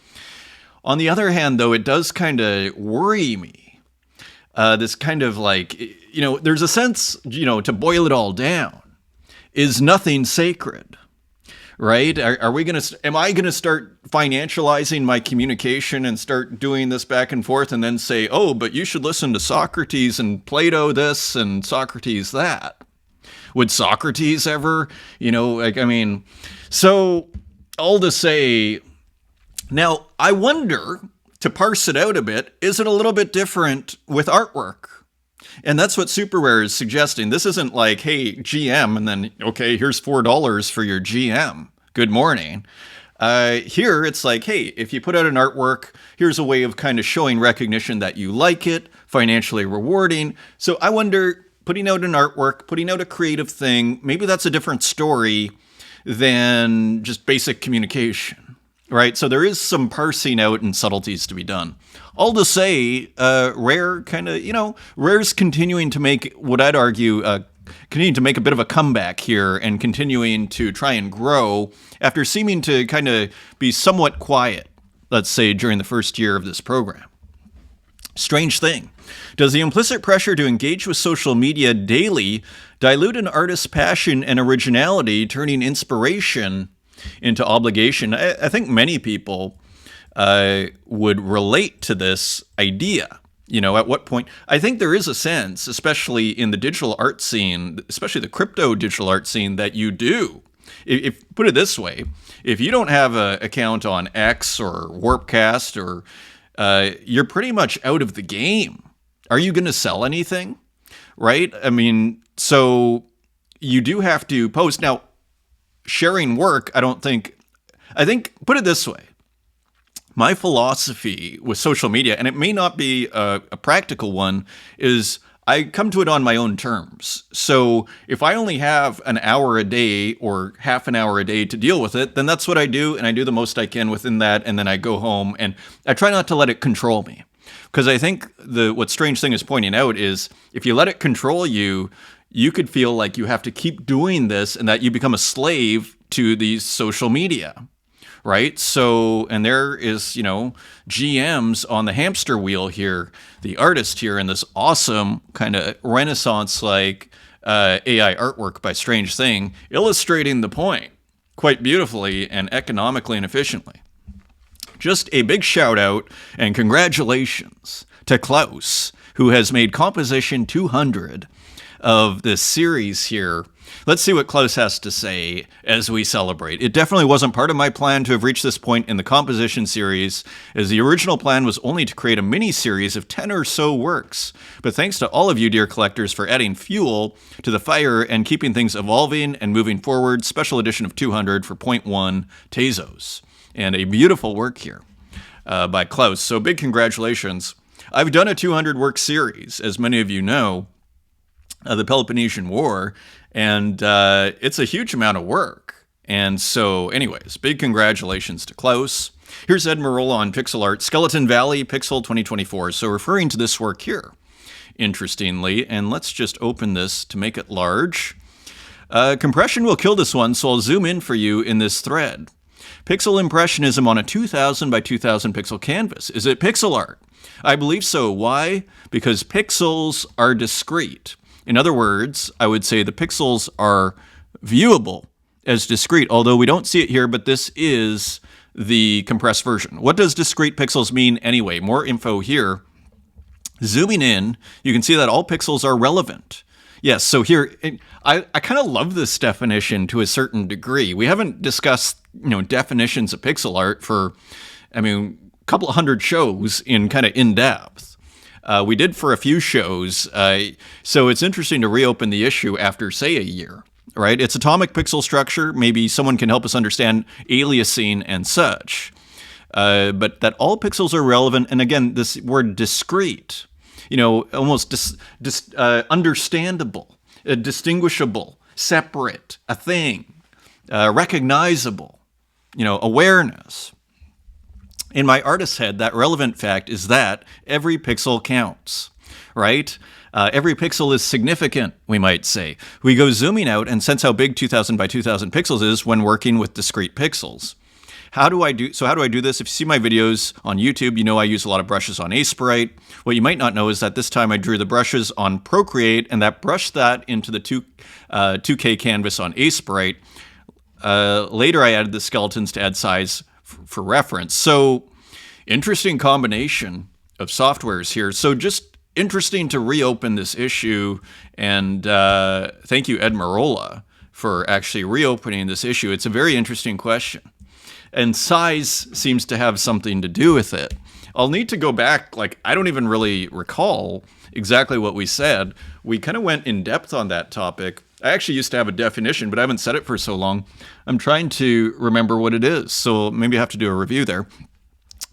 S1: On the other hand, though, it does kind of worry me. This kind of like, there's a sense, to boil it all down, is nothing sacred. Right? Am I going to start financializing my communication and start doing this back and forth and then say, oh, but you should listen to Socrates and Plato this and Socrates that? Would Socrates ever, so all to say, now I wonder, to parse it out a bit, is it a little bit different with artwork? And that's what Superware is suggesting. This isn't like, hey, GM, and then, okay, here's $4 for your GM. Good morning. Here, it's like, hey, if you put out an artwork, here's a way of kind of showing recognition that you like it, financially rewarding. So I wonder, putting out an artwork, putting out a creative thing, maybe that's a different story than just basic communication, right? So there is some parsing out and subtleties to be done. All to say, Rare kind of, Rare's continuing to make what I'd argue, continuing to make a bit of a comeback here and continuing to try and grow after seeming to kind of be somewhat quiet, let's say, during the first year of this program. Strange thing. Does the implicit pressure to engage with social media daily dilute an artist's passion and originality, turning inspiration into obligation? I think many people would relate to this idea. At what point? I think there is a sense, especially in the digital art scene, especially the crypto digital art scene, that you do. If put it this way, if you don't have an account on X or Warpcast, or you're pretty much out of the game. Are you going to sell anything? Right? I mean, so you do have to post. Now, sharing work, I think, put it this way. My philosophy with social media, and it may not be a practical one, is I come to it on my own terms. So if I only have an hour a day or half an hour a day to deal with it, then that's what I do, and I do the most I can within that, and then I go home, and I try not to let it control me. Because I think what Strange Thing is pointing out is if you let it control you, you could feel like you have to keep doing this and that you become a slave to these social media. Right? So, and there is, GMs on the hamster wheel here, the artist here in this awesome kind of Renaissance-like AI artwork by Strange Thing, illustrating the point quite beautifully and economically and efficiently. Just a big shout out and congratulations to Klaus, who has made Composition 200 of this series here. Let's see what Klaus has to say as we celebrate. It definitely wasn't part of my plan to have reached this point in the composition series, as the original plan was only to create a mini-series of 10 or so works. But thanks to all of you, dear collectors, for adding fuel to the fire and keeping things evolving and moving forward. Special edition of 200 for 0.1 Tezos. And a beautiful work here by Klaus. So big congratulations. I've done a 200 work series, as many of you know, the Peloponnesian War, and it's a huge amount of work. And so, anyways, big congratulations to Klaus. Here's Ed Marola on pixel art, Skeleton Valley, Pixel 2024. So referring to this work here, interestingly, and let's just open this to make it large. Compression will kill this one, so I'll zoom in for you in this thread. Pixel Impressionism on a 2000 by 2000 pixel canvas. Is it pixel art? I believe so. Why? Because pixels are discrete. In other words, I would say the pixels are viewable as discrete, although we don't see it here, but this is the compressed version. What does discrete pixels mean anyway? More info here. Zooming in, you can see that all pixels are relevant. Yes, so here, I kind of love this definition to a certain degree. We haven't discussed, definitions of pixel art for, a couple of hundred shows in depth. We did for a few shows, so it's interesting to reopen the issue after, say, a year, right? It's atomic pixel structure. Maybe someone can help us understand aliasing and such. But that all pixels are relevant, and again, this word discrete, almost understandable, distinguishable, separate, a thing, recognizable, awareness. In my artist's head, that relevant fact is that every pixel counts. right? Every pixel is significant, we might say. We go zooming out and sense how big 2000 by 2000 pixels is when working with discrete pixels. How do I do this? If you see my videos on YouTube, you know I use a lot of brushes on Sprite. What you might not know is that this time I drew the brushes on Procreate, and that brushed that into the 2K canvas on Sprite. Later I added the skeletons to add size for reference. So interesting combination of softwares here. So just interesting to reopen this issue, and thank you, Ed Marola, for actually reopening this issue. It's a very interesting question. And size seems to have something to do with it. I'll need to go back, I don't even really recall exactly what we said. We kind of went in depth on that topic. I actually used to have a definition, but I haven't said it for so long. I'm trying to remember what it is, so maybe I have to do a review there.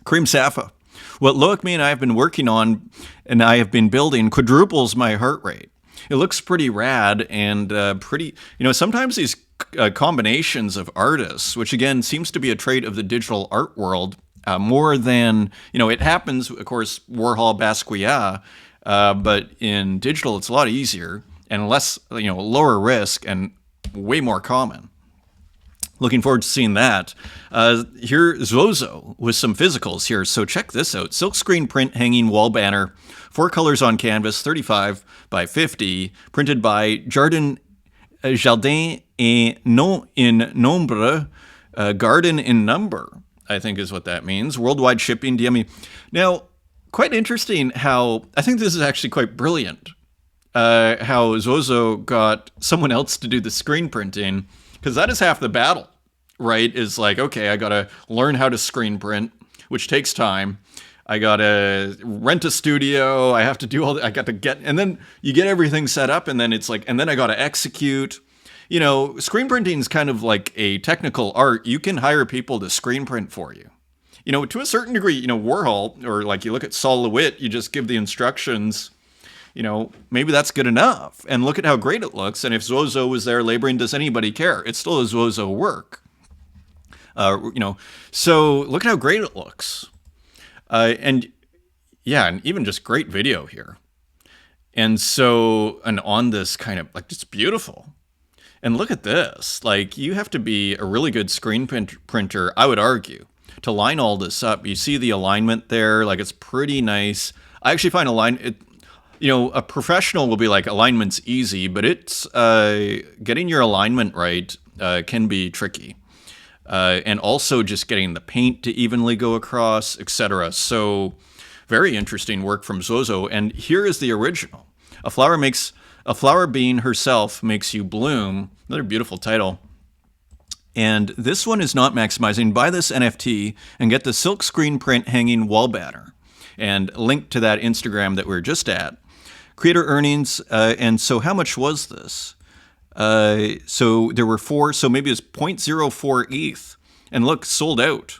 S1: Cream Safa. What Loic and I have been working on and I have been building quadruples my heart rate. It looks pretty rad and pretty, sometimes these combinations of artists, which again seems to be a trait of the digital art world, more than, it happens, of course, Warhol, Basquiat, but in digital it's a lot easier and less, lower risk and way more common. Looking forward to seeing that. Here, Zozo with some physicals here. So check this out. Silkscreen print hanging wall banner, 4 colors on canvas, 35 by 50, printed by Jardin et non in nombre, garden in number, I think is what that means. Worldwide shipping, DME. Now, quite interesting how, I think this is actually quite brilliant, how Zozo got someone else to do the screen printing, because that is half the battle, right? Is okay, I got to learn how to screen print, which takes time. I got to rent a studio. I have to do I got to get, and then you get everything set up, and then it's and then I got to execute. Screen printing is kind of like a technical art. You can hire people to screen print for you. To a certain degree, Warhol, or you look at Sol LeWitt, you just give the instructions. Maybe that's good enough. And look at how great it looks. And if Zozo was there laboring, does anybody care? It's still a Zozo work. So look at how great it looks. And even just great video here. And on this kind of, it's beautiful. And look at this. You have to be a really good screen printer, I would argue, to line all this up. You see the alignment there, it's pretty nice. I actually find a professional will be alignment's easy, but it's getting your alignment right can be tricky. And also just getting the paint to evenly go across, etc. So very interesting work from Zozo. And here is the original. A flower bean herself makes you bloom. Another beautiful title. And this one is not maximizing. Buy this NFT and get the silk screen print hanging wall banner. And link to that Instagram that we were just at. Creator earnings, and so how much was this? So there were 4, so maybe it's 0.04 ETH. And look, sold out.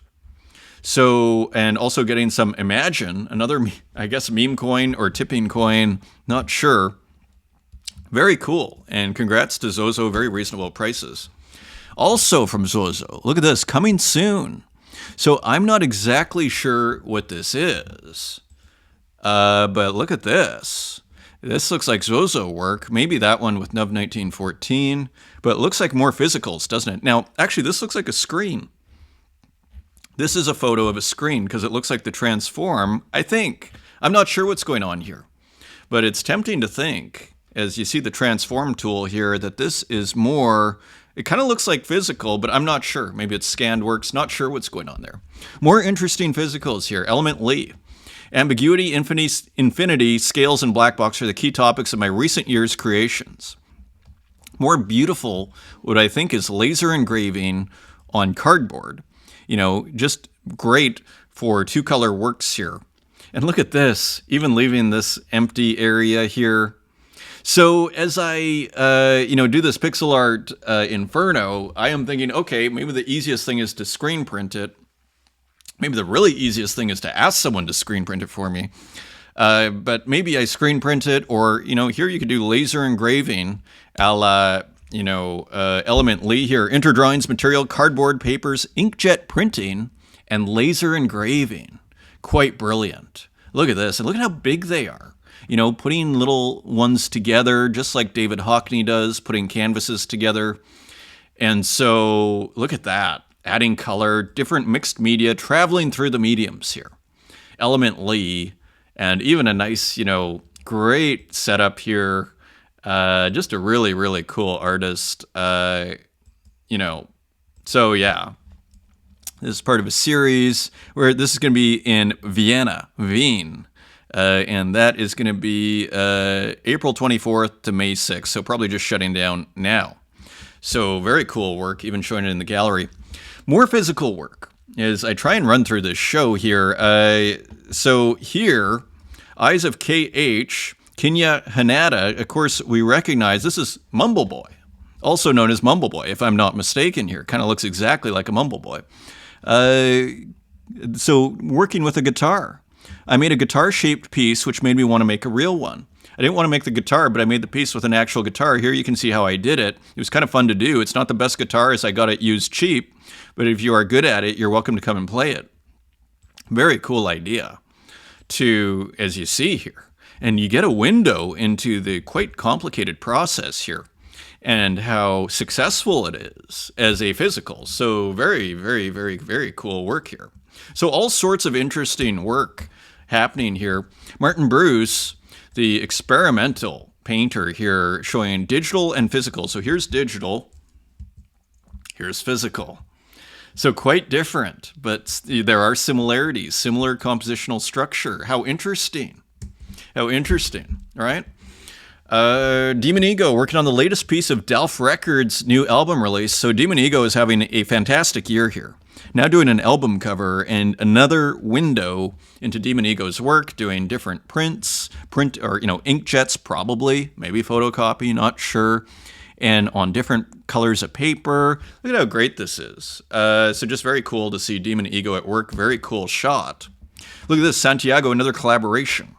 S1: So, and also getting some Imagine, another, I guess, meme coin or tipping coin, not sure. Very cool. And congrats to Zozo, very reasonable prices. Also from Zozo, look at this, coming soon. So I'm not exactly sure what this is, but look at this. This looks like Zozo work. Maybe that one with Nov 1914, but it looks like more physicals, doesn't it? Now, actually, this looks like a screen. This is a photo of a screen because it looks like the transform, I think. I'm not sure what's going on here, but it's tempting to think, as you see the transform tool here, that this is more, it kind of looks like physical, but I'm not sure. Maybe it's scanned works, not sure what's going on there. More interesting physicals here. Element Lee. Ambiguity, infinity, scales, and black box are the key topics of my recent year's creations. More beautiful, what I think is laser engraving on cardboard. Just great for 2-color works here. And look at this, even leaving this empty area here. So as I, do this pixel art inferno, I am thinking, okay, maybe the easiest thing is to screen print it. Maybe the really easiest thing is to ask someone to screen print it for me. But maybe I screen print it, or, here you could do laser engraving, a la, Element Lee here. Interdrawings, material, cardboard, papers, inkjet printing, and laser engraving. Quite brilliant. Look at this, and look at how big they are. putting little ones together, just like David Hockney does, putting canvases together. And so look at that, adding color, different mixed media, traveling through the mediums here. Element Lee, and even a nice, great setup here. Just a really, really cool artist. So yeah, this is part of a series where this is going to be in Vienna, Wien. And that is going to be April 24th to May 6th. So probably just shutting down now. So very cool work, even showing it in the gallery. More physical work as I try and run through this show here. So here, Eyes of KH, Kinya Hanada. Of course, we recognize this is Mumble Boy, also known as Mumble Boy, if I'm not mistaken here. Kind of looks exactly like a Mumble Boy. So working with a guitar. I made a guitar-shaped piece, which made me want to make a real one. I didn't want to make the guitar, but I made the piece with an actual guitar. Here you can see how I did it. It was kind of fun to do. It's not the best guitar as I got it used cheap, but if you are good at it, you're welcome to come and play it. Very cool idea to, as you see here. And you get a window into the quite complicated process here and how successful it is as a physical. So very, very, very, very cool work here. So all sorts of interesting work happening here. Martin Bruce, the experimental painter here, showing digital and physical. So here's digital, here's physical. So quite different, but there are similarities, similar compositional structure. How interesting. How interesting, right? Demon Ego working on the latest piece of Delph Records' new album release. So Demon Ego is having a fantastic year here. Now doing an album cover and another window into Demon Ego's work, doing different prints, inkjets probably, maybe photocopy, not sure, and on different colors of paper. Look at how great this is. So just very cool to see Demon Ego at work. Very cool shot. Look at this, Santiago, another collaboration.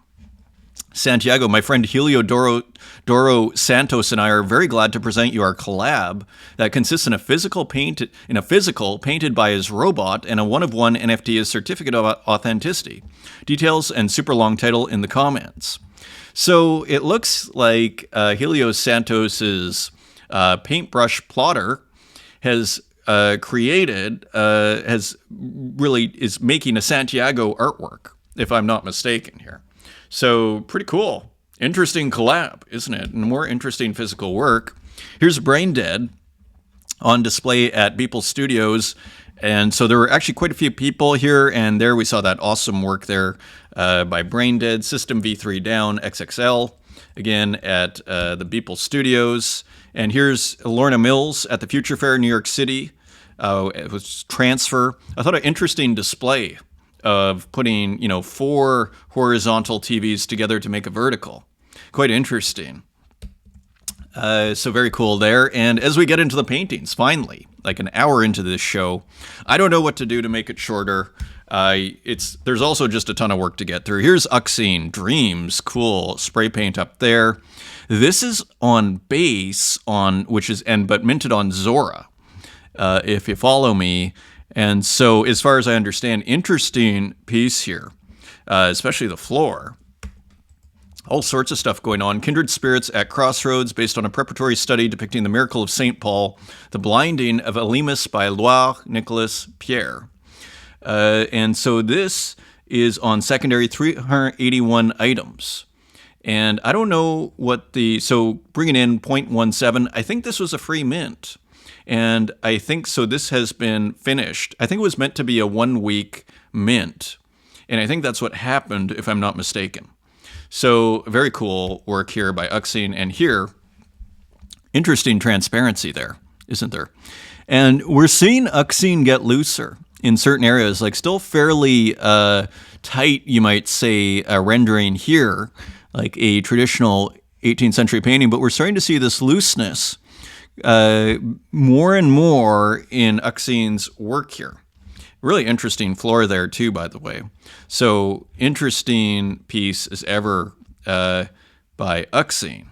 S1: Santiago, my friend Helio Doro Santos and I are very glad to present you our collab that consists in a physical painted by his robot and a one-of-one NFT as certificate of authenticity. Details and super long title in the comments. So it looks like Helio Santos's paintbrush plotter is making a Santiago artwork, if I'm not mistaken here. So pretty cool. Interesting collab, isn't it? And more interesting physical work. Here's Brain Dead on display at Beeple Studios. And so there were actually quite a few people here, and there we saw that awesome work there by Brain Dead, System V3 Down, XXL, again at the Beeple Studios. And here's Lorna Mills at the Future Fair, New York City. It was Transfer. I thought an interesting display of putting, 4 horizontal TVs together to make a vertical. Quite interesting. So very cool there. And as we get into the paintings, finally, like an hour into this show, I don't know what to do to make it shorter. There's also just a ton of work to get through. Here's Uxine, Dreams, cool, spray paint up there. This is on base but minted on Zora, if you follow me. And so, as far as I understand, interesting piece here, especially the floor. All sorts of stuff going on. Kindred Spirits at Crossroads, based on a preparatory study depicting the miracle of St. Paul, The Blinding of Elimus by Loire Nicolas Pierre. And so this is on secondary 381 items. And I don't know so bringing in 0.17, I think this was a free mint. And I think so this has been finished. I think it was meant to be a 1-week mint. And I think that's what happened, if I'm not mistaken. So very cool work here by Uxine. And here, interesting transparency there, isn't there? And we're seeing Uxine get looser in certain areas, like still fairly tight, you might say, rendering here, like a traditional 18th century painting. But we're starting to see this looseness more and more in Uxine's work here. Really interesting floor there too, by the way. So interesting piece as ever by Uxine.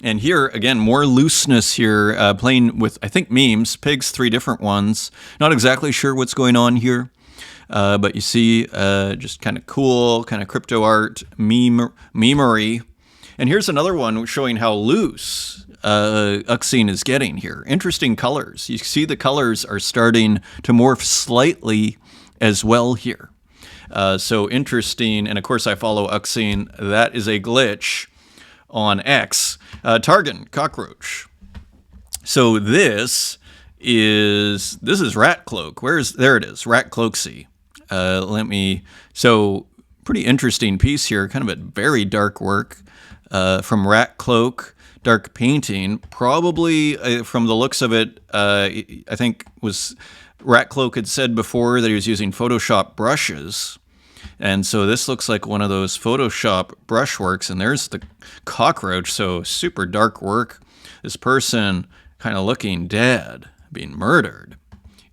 S1: And here, again, more looseness here, playing with, I think, memes, pigs, 3 different ones. Not exactly sure what's going on here. But you see just kind of cool, kind of crypto art, memery. And here's another one showing how loose Uxine is getting here. Interesting colors. You see the colors are starting to morph slightly as well here. So interesting. And of course, I follow Uxine. That is a glitch on X. Targan, cockroach. So this is Rat Cloak. There it is, Rat Cloaksy. So pretty interesting piece here, kind of a very dark work from Rat Cloak, dark painting. Probably from the looks of it, I think was Rat Cloak had said before that he was using Photoshop brushes. And so this looks like one of those Photoshop brushworks, and there's the cockroach, so super dark work. This person kind of looking dead, being murdered.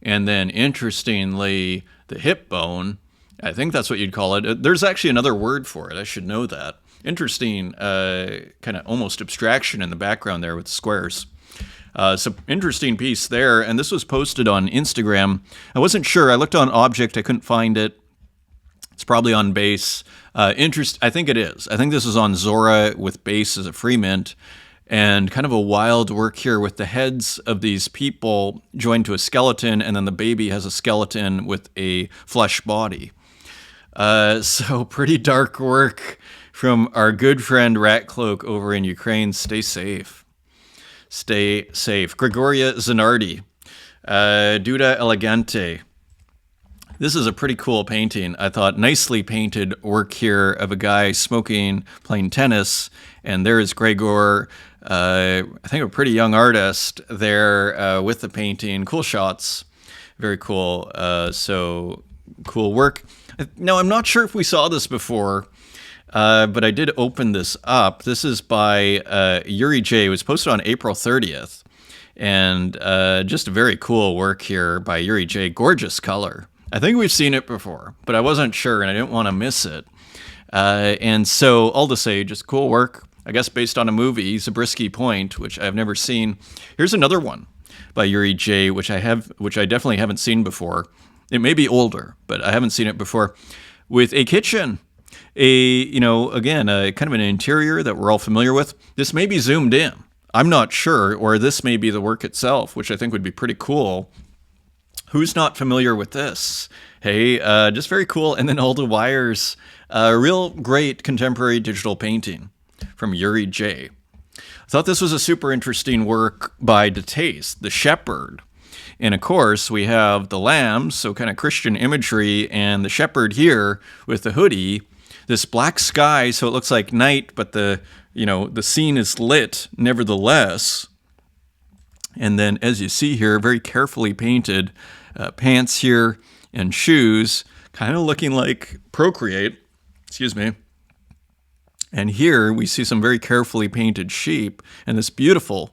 S1: And then interestingly, the hip bone, I think that's what you'd call it. There's actually another word for it. I should know that. Interesting kind of almost abstraction in the background there with the squares. So interesting piece there. And this was posted on Instagram. I wasn't sure. I looked on Object. I couldn't find it. It's probably on Base. I think it is. I think this is on Zora with Base as a free mint. And kind of a wild work here with the heads of these people joined to a skeleton, and then the baby has a skeleton with a flesh body. So pretty dark work from our good friend Rat Cloak over in Ukraine. Stay safe. Stay safe. Gregoria Zanardi, Duda Elegante. This is a pretty cool painting. I thought nicely painted work here of a guy smoking, playing tennis, and there is Gregor. I think a pretty young artist there with the painting. Cool shots. Very cool. So cool work. Now, I'm not sure if we saw this before, but I did open this up. This is by Yuri J. It was posted on April 30th. And just a very cool work here by Yuri J. Gorgeous color. I think we've seen it before, but I wasn't sure and I didn't want to miss it. And so all to say, just cool work. I guess based on a movie, Zabriskie Point, which I've never seen. Here's another one by Yuri J, which I definitely haven't seen before. It may be older, but I haven't seen it before. With a kitchen, again, kind of an interior that we're all familiar with. This may be zoomed in. I'm not sure, or this may be the work itself, which I think would be pretty cool. Who's not familiar with this? Hey, just very cool. And then all the wires, real great contemporary digital painting from Yuri J. I thought this was a super interesting work by Tezos, the shepherd. And of course, we have the lambs, so kind of Christian imagery, and the shepherd here with the hoodie, this black sky, so it looks like night, but the scene is lit nevertheless. And then, as you see here, very carefully painted pants here and shoes, kind of looking like Procreate. Excuse me. And here we see some very carefully painted sheep and this beautiful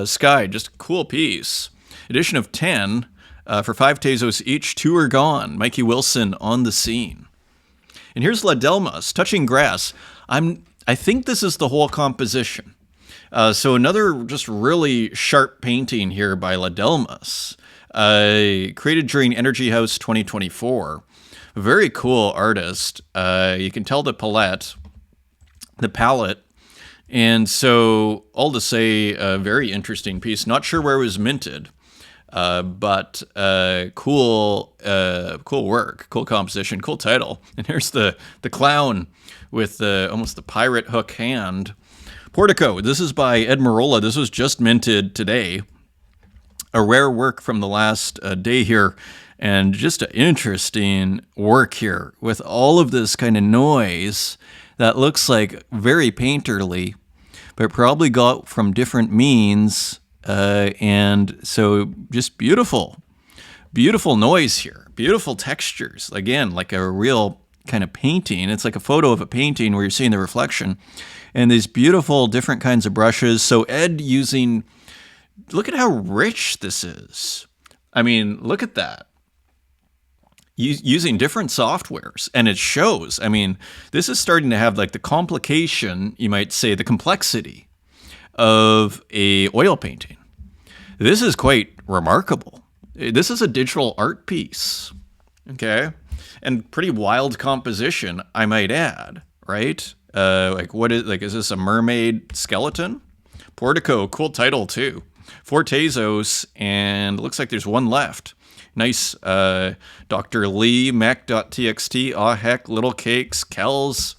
S1: sky, just a cool piece. Edition of 10 for 5 Tezos each. 2 are gone. Mikey Wilson on the scene. And here's La Delmas, touching grass. I think this is the whole composition. So another just really sharp painting here by La Delmas, created during Energy House 2024. Very cool artist. You can tell the palette. And so all to say, a very interesting piece. Not sure where it was minted, but cool work, cool composition, cool title. And here's the clown with almost the pirate hook hand. Portico, this is by Ed Marola. This was just minted today. A rare work from the last day here. And just an interesting work here with all of this kind of noise that looks like very painterly, but probably got from different means. And so just beautiful noise here. Beautiful textures. Again, like a real kind of painting. It's like a photo of a painting where you're seeing the reflection. And these beautiful different kinds of brushes. So Ed look at how rich this is. I mean, look at that. Using different softwares, and it shows. I mean, this is starting to have like the complication, you might say, the complexity of a oil painting. This is quite remarkable. This is a digital art piece. Okay. And pretty wild composition, I might add, right? Is this a mermaid skeleton? Portico, cool title too. 4 Tezos, and it looks like there's one left. Nice Dr. Lee, Mac.txt, Aw Heck, Little Cakes, Kells.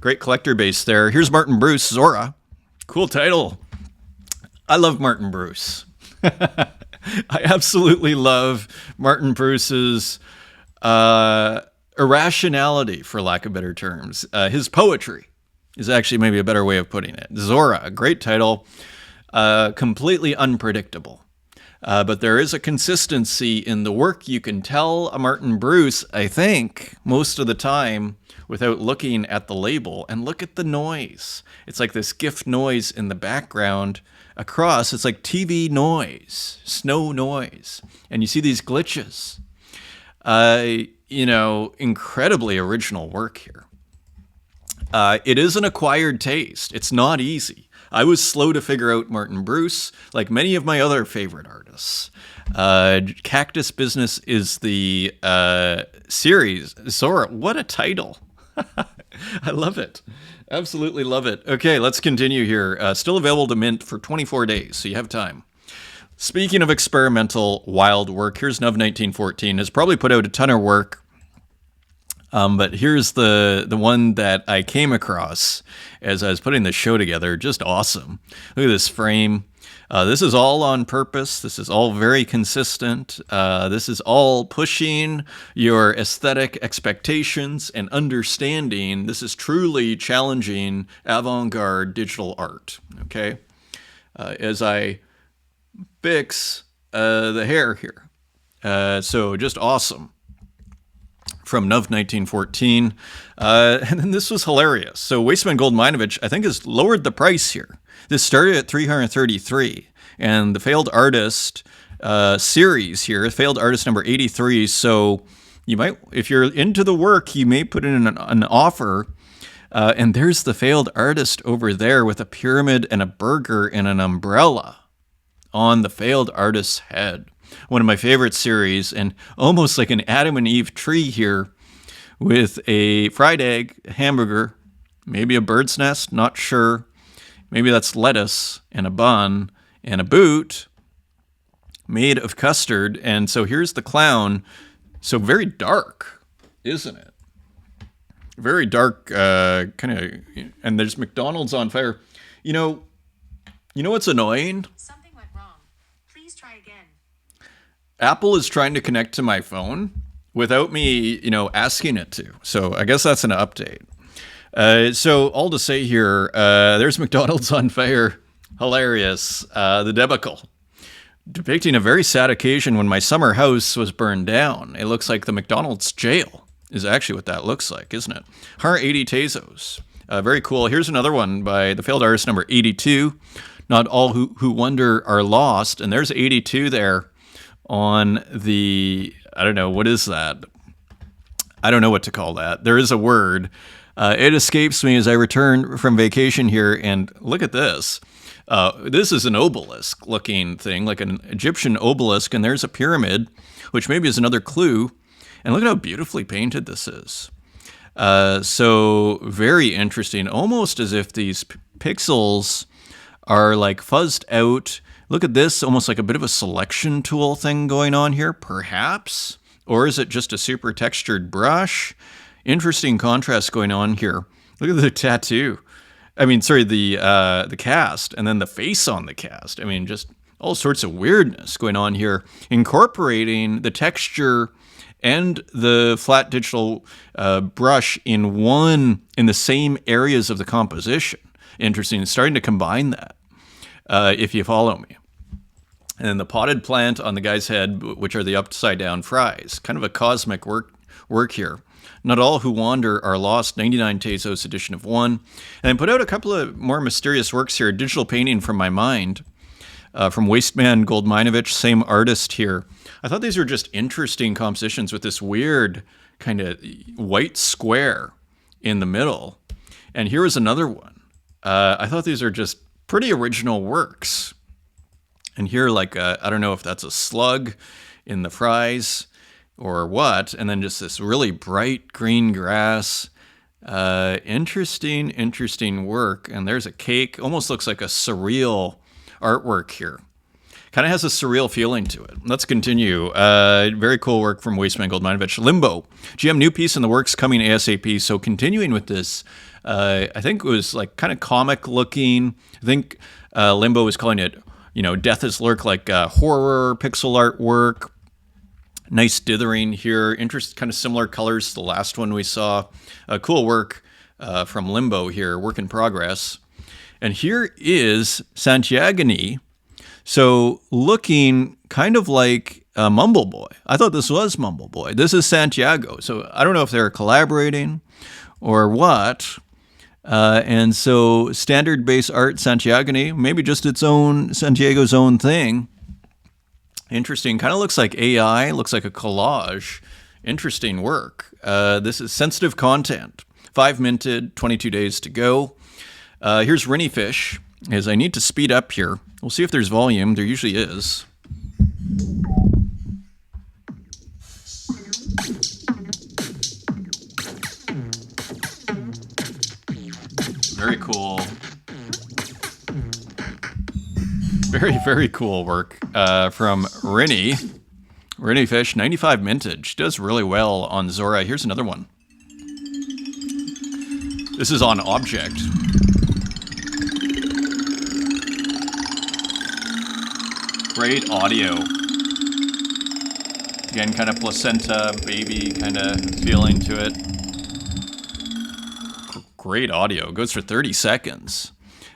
S1: Great collector base there. Here's Martin Bruce, Zora. Cool title. I love Martin Bruce. I absolutely love Martin Bruce's irrationality, for lack of better terms. His poetry is actually maybe a better way of putting it. Zora, a great title, completely unpredictable. But there is a consistency in the work. You can tell a Martin Bruce, I think, most of the time without looking at the label. And look at the noise. It's like this GIF noise in the background across. It's like TV noise, snow noise. And you see these glitches. Incredibly original work here. It is an acquired taste. It's not easy. I was slow to figure out Martin Bruce, like many of my other favorite artists. Cactus Business is the series. Zora, what a title. I love it. Absolutely love it. Okay, let's continue here. Still available to mint for 24 days, so you have time. Speaking of experimental wild work, here's Nuv 1914. Has probably put out a ton of work, but here's the one that I came across as I was putting the show together. Just awesome. Look at this frame. This is all on purpose. This is all very consistent. This is all pushing your aesthetic expectations and understanding. This is truly challenging avant-garde digital art. Okay, as I fix the hair here. So just awesome. From Nuv 1914. And then this was hilarious. So Wasteman Goldminovich, I think, has lowered the price here. This started at $333. And the Failed Artist series here, Failed Artist number 83. So you might, if you're into the work, you may put in an offer. And there's the Failed Artist over there with a pyramid and a burger and an umbrella on the Failed Artist's head. One of my favorite series, and almost like an Adam and Eve tree here with a fried egg, a hamburger, maybe a bird's nest, not sure. Maybe that's lettuce and a bun and a boot made of custard. And so here's the clown. So very dark, isn't it? Very dark, kind of, and there's McDonald's on fire. You know what's annoying?
S2: Something went wrong. Please try again.
S1: Apple is trying to connect to my phone without me, asking it to. So I guess that's an update. So all to say here, there's McDonald's on fire. Hilarious. The debacle. Depicting a very sad occasion when my summer house was burned down. It looks like the McDonald's jail is actually what that looks like, isn't it? 180 Tezos. Very cool. Here's another one by the Failed Artist number 82. Not all who wonder are lost. And there's 82 there on the, I don't know, what is that? I don't know what to call that. There is a word. It escapes me as I return from vacation here, and look at this. This is an obelisk-looking thing, like an Egyptian obelisk, and there's a pyramid, which maybe is another clue. And look at how beautifully painted this is. So very interesting, almost as if these pixels are like fuzzed out. Look at this, almost like a bit of a selection tool thing going on here, perhaps? Or is it just a super textured brush? Interesting contrast going on here. Look at the tattoo. I mean, sorry, the cast, and then the face on the cast. I mean, just all sorts of weirdness going on here, incorporating the texture and the flat digital brush in the same areas of the composition. Interesting, starting to combine that, if you follow me. And then the potted plant on the guy's head, which are the upside down fries. Kind of a cosmic work here. Not all who wander are lost, 99 Tezos edition of 1. And I put out a couple of more mysterious works here. Digital painting from my mind, from Wasteman Goldminovich, same artist here. I thought these were just interesting compositions with this weird kind of white square in the middle. And here is another one. I thought these are just pretty original works. And here, like, I don't know if that's a slug in the fries. or what, and then just this really bright green grass. Interesting work. And there's a cake, almost looks like a surreal artwork here. Kind of has a surreal feeling to it. Let's continue. Very cool work from Wasteman Goldminovich. Limbo. GM new piece in the works coming ASAP. So continuing with this, I think it was like kind of comic looking. I think Limbo was calling it, Death is Lurk, like horror, pixel art work. Nice dithering here. Kind of similar colors to the last one we saw. Cool work from Limbo here. Work in progress. And here is Santiagani. So looking kind of like Mumble Boy. I thought this was Mumble Boy. This is Santiago. So I don't know if they're collaborating or what. And so standard base art Santiagani, maybe just Santiago's own thing. Interesting. Kind of looks like AI, looks like a collage. Interesting work. This is sensitive content. 5 minted, 22 days to go. Here's Rinny Fish. As I need to speed up here. We'll see if there's volume. There usually is. Very cool. Very cool work from Rinny. Rinny Fish, 95 mintage. Does really well on Zora. Here's another one. This is on Object. Great audio. Again, kind of placenta, baby kind of feeling to it. Great audio. Goes for 30 seconds.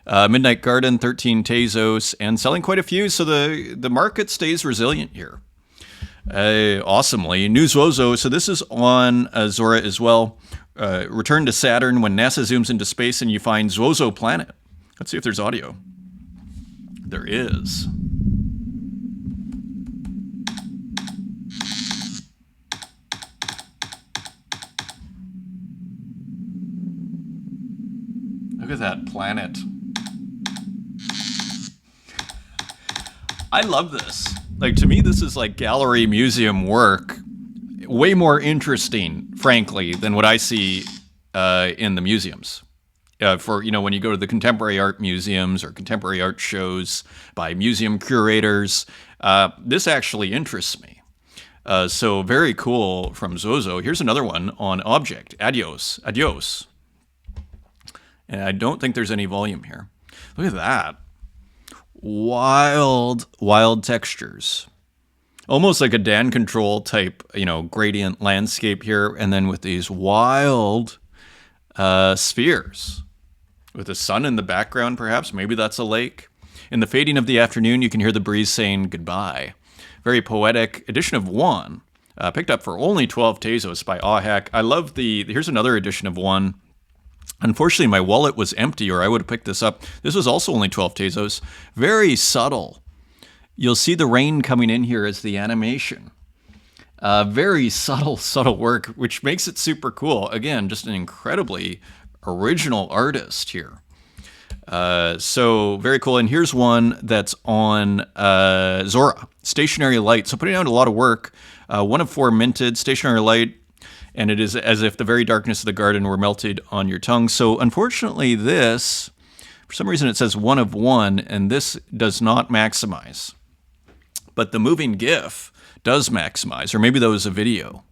S1: Midnight Garden, 13 Tezos, and selling quite a few, so the market stays resilient here. Awesomely. New Zozo, so this is on Zora as well. Return to Saturn when NASA zooms into space and you find Zozo planet. Let's see if there's audio. There is. Look at that planet. I love this. Like, to me, this is like gallery museum work. Way more interesting, frankly, than what I see in the museums. When you go to the contemporary art museums or contemporary art shows by museum curators, this actually interests me. So very cool from Zozo. Here's another one on Object. Adios. And I don't think there's any volume here. Look at that. Wild textures. Almost like a Dan Control type, gradient landscape here. And then with these wild spheres. With the sun in the background, perhaps. Maybe that's a lake. In the fading of the afternoon, you can hear the breeze saying goodbye. Very poetic. Edition of 1. Picked up for only 12 Tezos by Ahak. I love here's another edition of 1. Unfortunately, my wallet was empty, or I would have picked this up. This was also only 12 Tezos. Very subtle. You'll see the rain coming in here as the animation. Very subtle work, which makes it super cool. Again, just an incredibly original artist here. So very cool. And here's one that's on Zora, Stationary Light. So putting out a lot of work. 1 of 4 minted, Stationary Light. And it is as if the very darkness of the garden were melted on your tongue. So unfortunately this, for some reason it says 1 of 1, and this does not maximize. But the moving GIF does maximize, or maybe that was a video.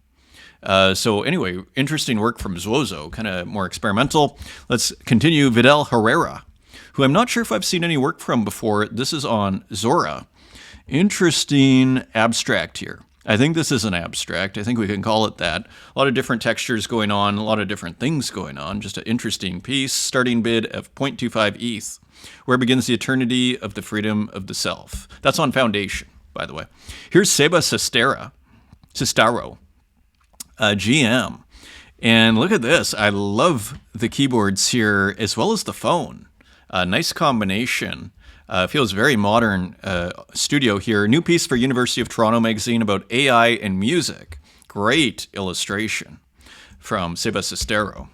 S1: So anyway, interesting work from Zozo, kind of more experimental. Let's continue. Vidal Herrera, who I'm not sure if I've seen any work from before. This is on Zora. Interesting abstract here. I think this is an abstract. I think we can call it that. A lot of different textures going on, a lot of different things going on. Just an interesting piece. Starting bid of 0.25 ETH. Where begins the eternity of the freedom of the self. That's on Foundation, by the way. Here's Seba Sestaro, GM. And look at this. I love the keyboards here as well as the phone. Nice combination. Feels very modern studio here. New piece for University of Toronto magazine about AI and music. Great illustration from Seba Sestaro.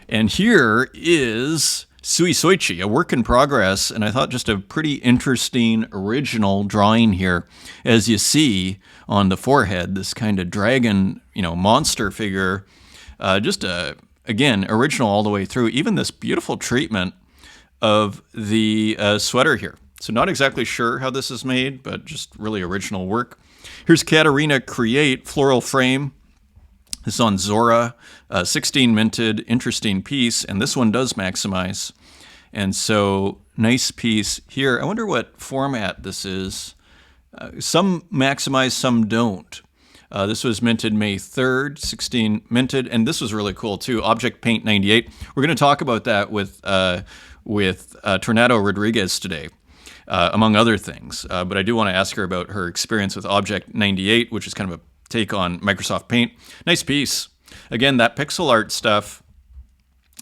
S1: And here is Sui Soichi, a work in progress, and I thought just a pretty interesting original drawing here. As you see on the forehead, this kind of dragon, monster figure, just again, original all the way through. Even this beautiful treatment of the sweater here. So not exactly sure how this is made, but just really original work. Here's Katarina Create floral frame. This is on Zora, 16 minted, interesting piece, and this one does maximize. And so, nice piece here. I wonder what format this is. Some maximize, some don't. This was minted May 3rd, 16 minted, and this was really cool too. Object Paint 98. We're going to talk about that with Tornado Rodriguez today, among other things. But I do want to ask her about her experience with Object 98, which is kind of a take on Microsoft Paint. Nice piece. Again, that pixel art stuff,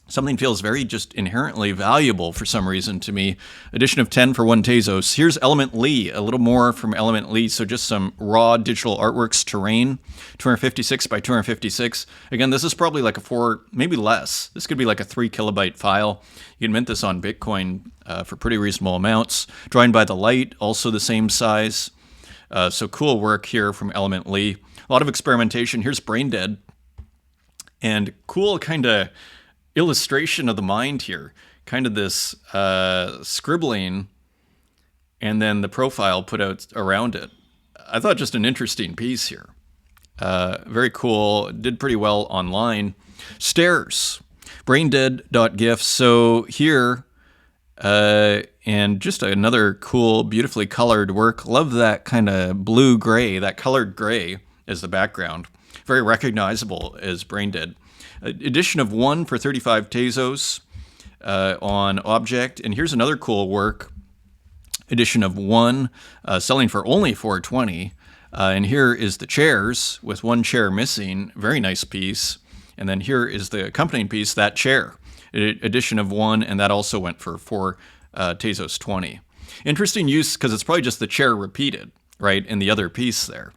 S1: something feels very just inherently valuable for some reason to me. Edition of 10 for 1 Tezos. Here's Element Lee, a little more from Element Lee. So just some raw digital artworks, terrain, 256 by 256. Again, this is probably like a 4, maybe less. This could be like a 3 kilobyte file. You can mint this on Bitcoin for pretty reasonable amounts. Drawing by the Light, also the same size. So cool work here from Element Lee. A lot of experimentation. Here's Brain Dead. And cool kind of illustration of the mind here. Kind of this scribbling and then the profile put out around it. I thought just an interesting piece here. Very cool. Did pretty well online. Stairs. Braindead.gif. So here, and just another cool, beautifully colored work. Love that kind of blue-gray, that colored gray as the background. Very recognizable as Braindead. Edition of 1 for 35 Tezos on Object. And here's another cool work. Edition of 1, selling for only $420. And here is the chairs with one chair missing. Very nice piece. And then here is the accompanying piece, that chair. Edition of 1, and that also went for 4 Tezos 20. Interesting use because it's probably just the chair repeated, right, in the other piece there.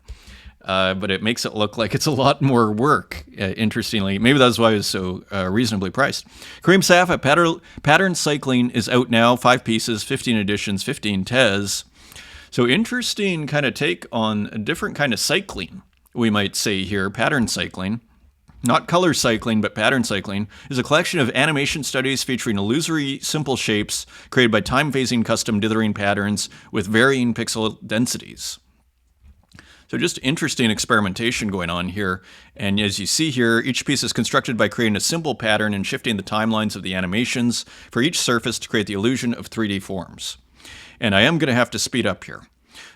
S1: But it makes it look like it's a lot more work, interestingly. Maybe that's why it's so reasonably priced. Kareem Safa, Pattern Cycling is out now. 5 pieces, 15 editions, 15 Tez. So interesting kind of take on a different kind of cycling, we might say here. Pattern cycling. Not color cycling, but pattern cycling, is a collection of animation studies featuring illusory, simple shapes created by time-phasing custom dithering patterns with varying pixel densities. So just interesting experimentation going on here. And as you see here, each piece is constructed by creating a simple pattern and shifting the timelines of the animations for each surface to create the illusion of 3D forms. And I am going to have to speed up here.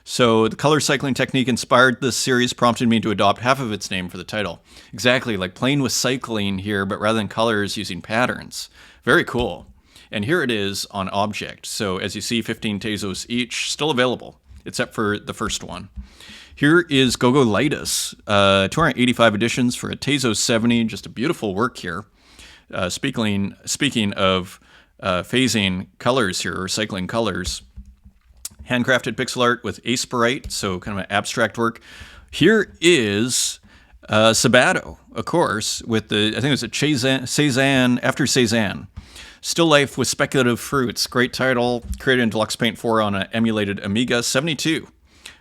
S1: So the color cycling technique inspired this series, prompted me to adopt half of its name for the title. Exactly, like playing with cycling here, but rather than colors, using patterns. Very cool. And here it is on Object. So as you see, 15 Tezos each, still available, except for the first one. Here is Gogolitis, 285 editions for a Tezos 70, just a beautiful work here. Speaking of phasing colors here, or cycling colors, handcrafted pixel art with Aspirite, so kind of an abstract work. Here is Sabato, of course, with the, I think it was a Cezanne, after Cezanne. Still Life with Speculative Fruits, great title, created in Deluxe Paint 4 on an emulated Amiga 72.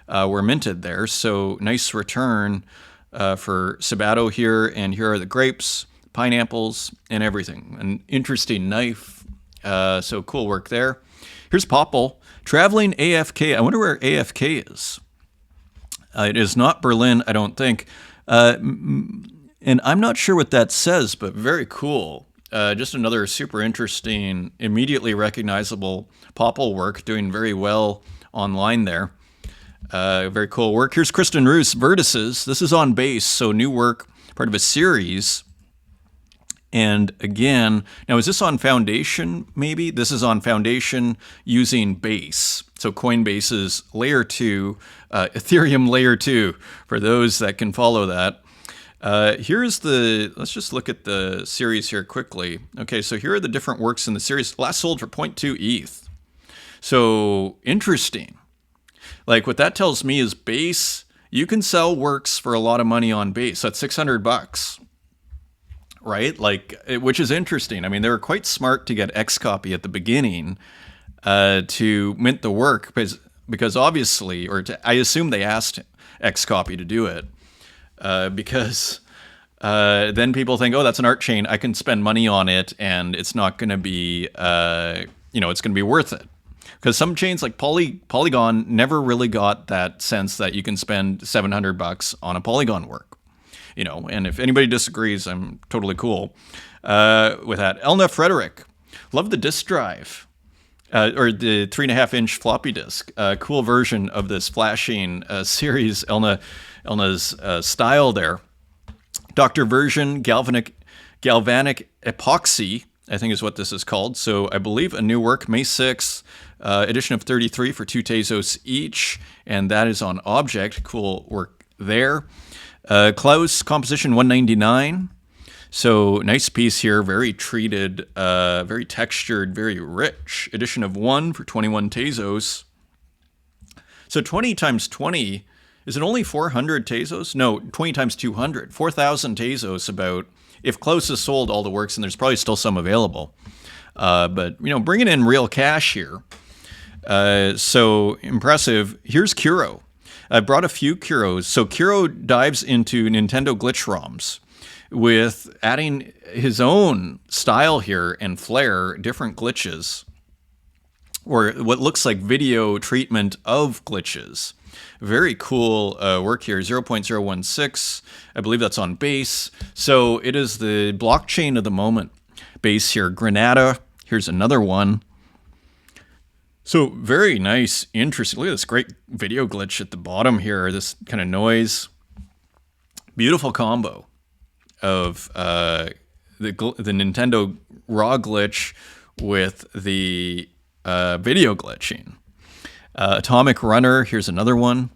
S1: Were minted there, so nice return for Sabato here, and here are the grapes, pineapples, and everything. An interesting knife, so cool work there. Here's Popple, Traveling AFK. I wonder where AFK is. It is not Berlin, I don't think. And I'm not sure what that says, but very cool. Just another super interesting, immediately recognizable Popple work, doing very well online there. Very cool work. Here's Kristen Roos, Vertices. This is on base, so new work, part of a series. And again, now is this on Foundation maybe? This is on Foundation using Base. So Coinbase's Layer 2, Ethereum Layer 2, for those that can follow that. Here's the, let's just look at the series here quickly. Okay, so here are the different works in the series. Last sold for 0.2 ETH. So interesting. Like what that tells me is Base, you can sell works for a lot of money on Base. That's $600. right? Like, which is interesting. I mean, they were quite smart to get Xcopy at the beginning to mint the work because obviously, I assume they asked Xcopy to do it because then people think, oh, that's an art chain. I can spend money on it, and it's not going to be, it's going to be worth it. Because some chains like Polygon never really got that sense that you can spend $700 on a Polygon work. And if anybody disagrees, I'm totally cool with that. Elna Frederick, love the disk drive. Or the 3.5-inch floppy disk. Cool version of this flashing series, Elna's style there. Dr. Version, galvanic epoxy, I think is what this is called. So I believe a new work, May 6th, edition of 33 for 2 Tezos each, and that is on Object. Cool work there. Klaus Composition 199. So nice piece here, very treated, very textured, very rich. Edition of 1 for 21 Tezos. So 20 times 20, is it only 400 Tezos? No, 20 times 200, 4,000 Tezos about, if Klaus has sold all the works, and there's probably still some available. But, bringing in real cash here. So impressive. Here's Kuro. I brought a few Kuros. So Kuro dives into Nintendo glitch ROMs with adding his own style here and flair, different glitches, or what looks like video treatment of glitches. Very cool work here, 0.016. I believe that's on base. So it is the blockchain of the moment. Base here, Granada. Here's another one. So very nice, interesting. Look at this great video glitch at the bottom here, this kind of noise. Beautiful combo of the Nintendo raw glitch with the video glitching. Atomic Runner, here's another one.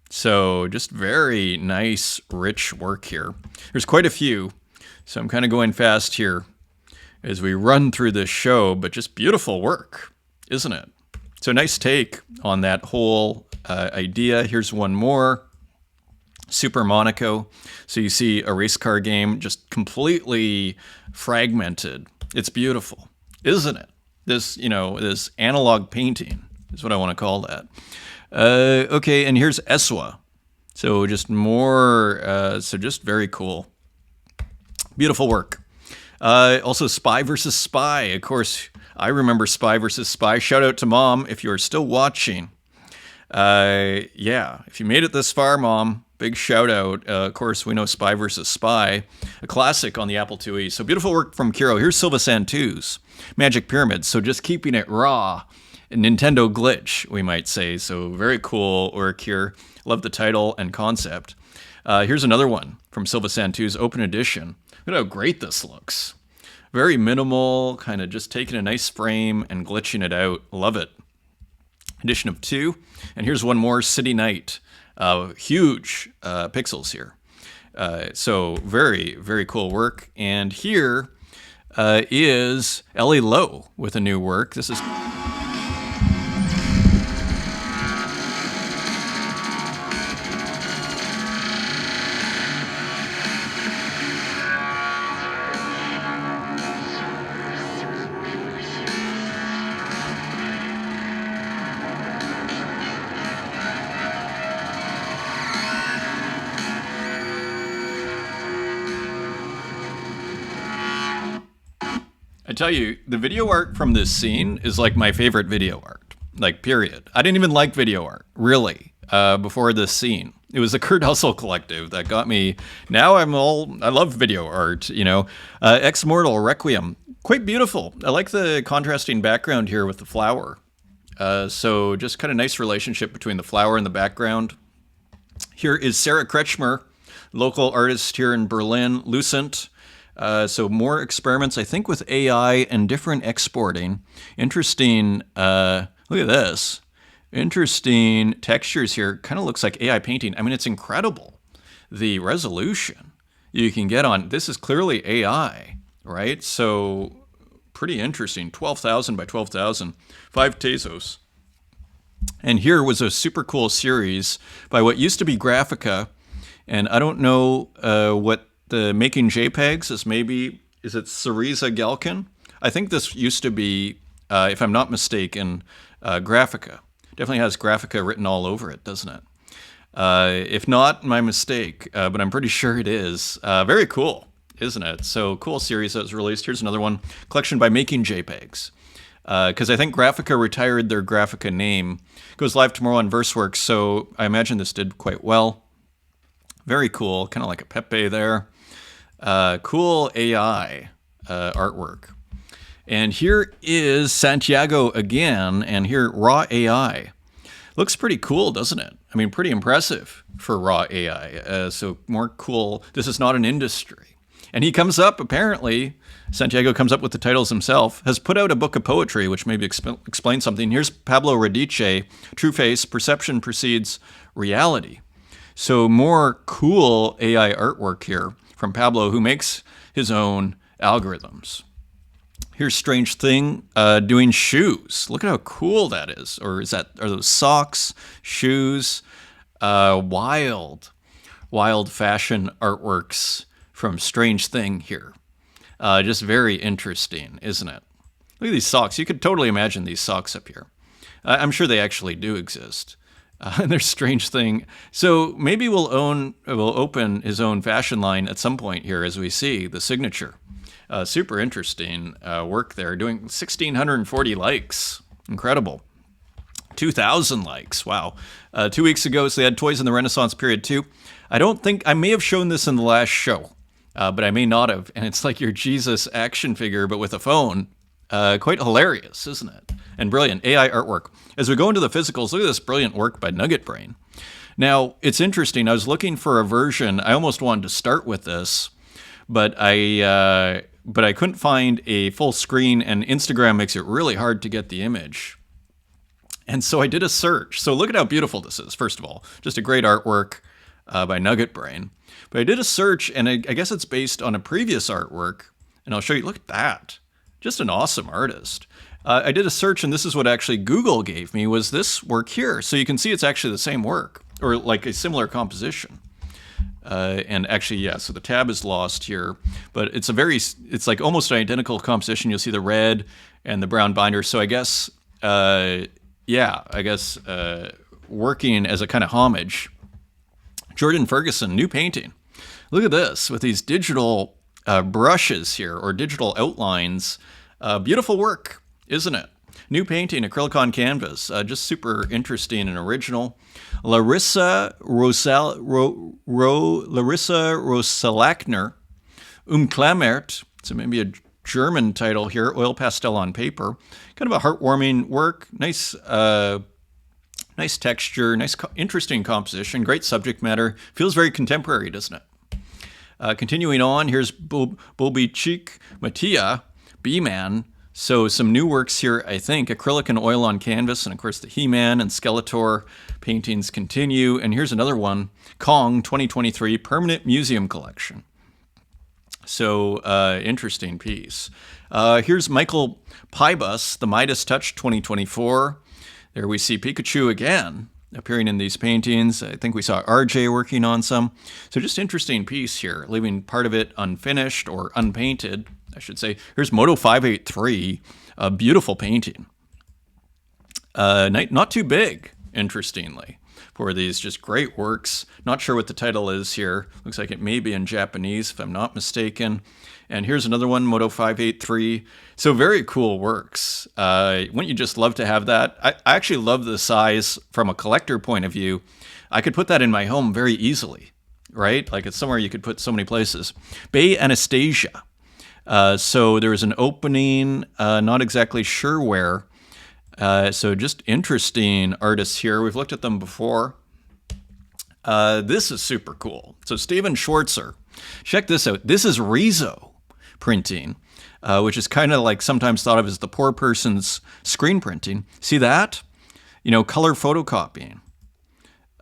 S1: So just very nice, rich work here. There's quite a few, so I'm kind of going fast here as we run through this show, but just beautiful work, isn't it? So nice take on that whole idea. Here's one more. Super Monaco. So you see a race car game just completely fragmented. It's beautiful, isn't it? This, this analog painting is what I want to call that. Okay, and here's Eswa. So just more, so just very cool. Beautiful work. Also Spy versus Spy. Of course, I remember Spy versus Spy. Shout out to Mom if you're still watching. Yeah, if you made it this far, Mom, big shout out. Of course, we know Spy versus Spy, a classic on the Apple IIe. So beautiful work from Kiro. Here's Silva Santu's Magic Pyramids. So just keeping it raw. A Nintendo glitch, we might say. So very cool work here. Love the title and concept. Here's another one from Silva Santu's Open Edition. Look at how great this looks. Very minimal, kind of just taking a nice frame and glitching it out. Love it. Edition of 2. And here's one more, City Night. Huge pixels here. So very, very cool work. And here is Ellie Lowe with a new work. This is... I tell you, the video art from this scene is like my favorite video art, like period. I didn't even like video art, really, before this scene. It was the Kurt Hustle Collective that got me. Now I love video art, Ex Mortal Requiem, quite beautiful. I like the contrasting background here with the flower. So just kind of nice relationship between the flower and the background. Here is Sarah Kretschmer, local artist here in Berlin, Lucent. So more experiments, I think, with AI and different exporting. Interesting, look at this. Interesting textures here. Kind of looks like AI painting. I mean, it's incredible. The resolution you can get on, this is clearly AI, right? So pretty interesting. 12,000 by 12,000, 5 Tezos. And here was a super cool series by what used to be Graphica. And I don't know what the making JPEGs is is it Syriza Galkin? I think this used to be, if I'm not mistaken, Graphica. Definitely has Graphica written all over it, doesn't it? If not, my mistake, but I'm pretty sure it is. Very cool, isn't it? So cool series that was released. Here's another one, collection by Making JPEGs. Because I think Graphica retired their Graphica name. It goes live tomorrow on Verseworks, so I imagine this did quite well. Very cool, kind of like a Pepe there. Cool AI artwork. And here is Santiago again, and here Raw AI. Looks pretty cool, doesn't it? I mean, pretty impressive for Raw AI. So more cool. This is not an industry. And he comes up, apparently, Santiago comes up with the titles himself, has put out a book of poetry, which maybe explains something. Here's Pablo Radice, True Face, Perception Precedes Reality. So more cool AI artwork here from Pablo, who makes his own algorithms. Here's Strange Thing doing shoes. Look at how cool that is. Or are those socks, shoes? Wild fashion artworks from Strange Thing here. Just very interesting, isn't it? Look at these socks. You could totally imagine these socks up here. I'm sure they actually do exist. And there's Strange Thing. So maybe we'll open his own fashion line at some point here as we see the signature. Super interesting work there. Doing 1,640 likes. Incredible. 2,000 likes. Wow. 2 weeks ago, so they had Toys in the Renaissance period too. I may have shown this in the last show, but I may not have. And it's like your Jesus action figure, but with a phone. Quite hilarious, isn't it? And brilliant AI artwork. As we go into the physicals, look at this brilliant work by Nugget Brain. Now, it's interesting. I was looking for a version. I almost wanted to start with this, but I couldn't find a full screen, and Instagram makes it really hard to get the image. And so I did a search. So look at how beautiful this is, first of all. Just a great artwork by Nugget Brain. But I did a search, and I guess it's based on a previous artwork. And I'll show you, look at that. Just an awesome artist. I did a search, and this is what actually Google gave me, was this work here. So you can see it's actually the same work, or like a similar composition. And actually, yeah, so the tab is lost here, but it's like almost an identical composition. You'll see the red and the brown binder. So I guess, working as a kind of homage. Jordan Ferguson, new painting. Look at this with these digital brushes here, or digital outlines. Beautiful work, isn't it? New painting, acrylic on canvas, just super interesting and original. Larissa Rosalachner, Klammert, so maybe a German title here, oil pastel on paper. Kind of a heartwarming work, nice texture, interesting composition, great subject matter. Feels very contemporary, doesn't it? Continuing on, here's Bobicik Mattia, B-Man. So some new works here, I think. Acrylic and oil on canvas, and of course the He-Man and Skeletor paintings continue. And here's another one, Kong 2023 Permanent Museum Collection. So interesting piece. Here's Michael Pybus, the Midas Touch 2024. There we see Pikachu again appearing in these paintings. I think we saw RJ working on some. So just interesting piece here, leaving part of it unfinished or unpainted, I should say. Here's Moto 583, a beautiful painting. Not too big, interestingly, for these just great works. Not sure what the title is here. Looks like it may be in Japanese, if I'm not mistaken. And here's another one, Moto 583. So very cool works. Wouldn't you just love to have that? I actually love the size from a collector point of view. I could put that in my home very easily, right? Like it's somewhere you could put so many places. Bay Anastasia. So there was an opening, not exactly sure where. So just interesting artists here. We've looked at them before. This is super cool. So Steven Schwartzer, check this out. This is Riso printing, which is kind of like sometimes thought of as the poor person's screen printing. See that? Color photocopying.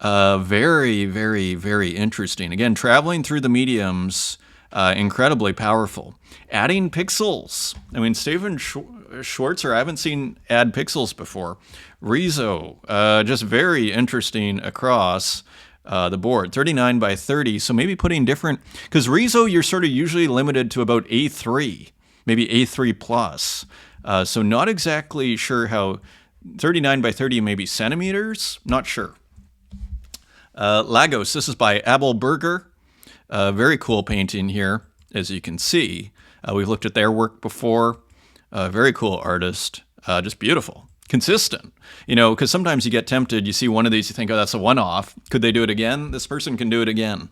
S1: Very, very, very interesting. Again, traveling through the mediums, incredibly powerful. Adding pixels. I mean, Steven Schwartzer, I haven't seen add pixels before. Riso, just very interesting across. the board. 39 by 30, so maybe putting different... Because Rizzo, you're sort of usually limited to about A3, maybe A3 plus. So not exactly sure how... 39 by 30 maybe centimeters? Not sure. Lagos, this is by Abel Berger. Very cool painting here, as you can see. We've looked at their work before. Very cool artist. Just beautiful. Consistent. You know, because sometimes you get tempted, you see one of these, you think, oh, that's a one-off. Could they do it again? This person can do it again.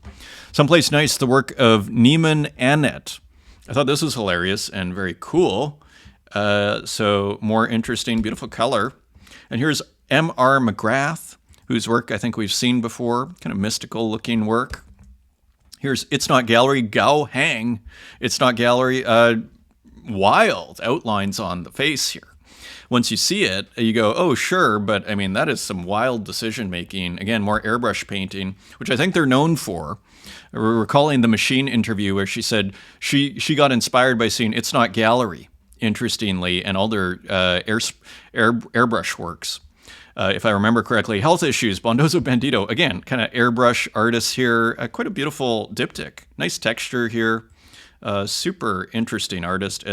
S1: Someplace nice, the work of Neiman Annette. I thought this was hilarious and very cool. So more interesting, beautiful color. And here's M.R. McGrath, whose work I think we've seen before. Kind of mystical looking work. Here's It's Not Gallery, Gao Hang. It's Not Gallery, wild outlines on the face here. Once you see it, you go, oh, sure, but I mean, that is some wild decision making. Again, more airbrush painting, which I think they're known for. We're recalling the Machine interview where she said she got inspired by seeing It's Not Gallery, interestingly, and all their airbrush works. If I remember correctly, Health Issues, Bondoso Bandito. Again, kind of airbrush artists here. Quite a beautiful diptych. Nice texture here. Super interesting artist.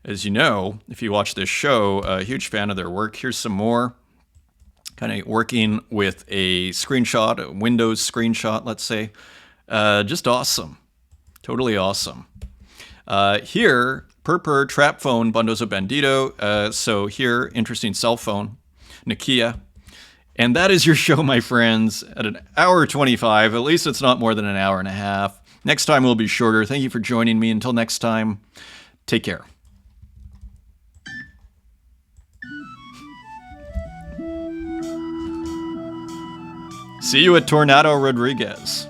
S1: As you know, if you watch this show, a huge fan of their work. Here's some more. Kind of working with a screenshot, a Windows screenshot, let's say. Just awesome. Totally awesome. Here, Purpur Trap Phone, Bondoso Bandito. So here, interesting cell phone, Nokia. And that is your show, my friends, at an hour 25. At least it's not more than an hour and a half. Next time will be shorter. Thank you for joining me. Until next time, take care. See you at Tornado Rodriguez.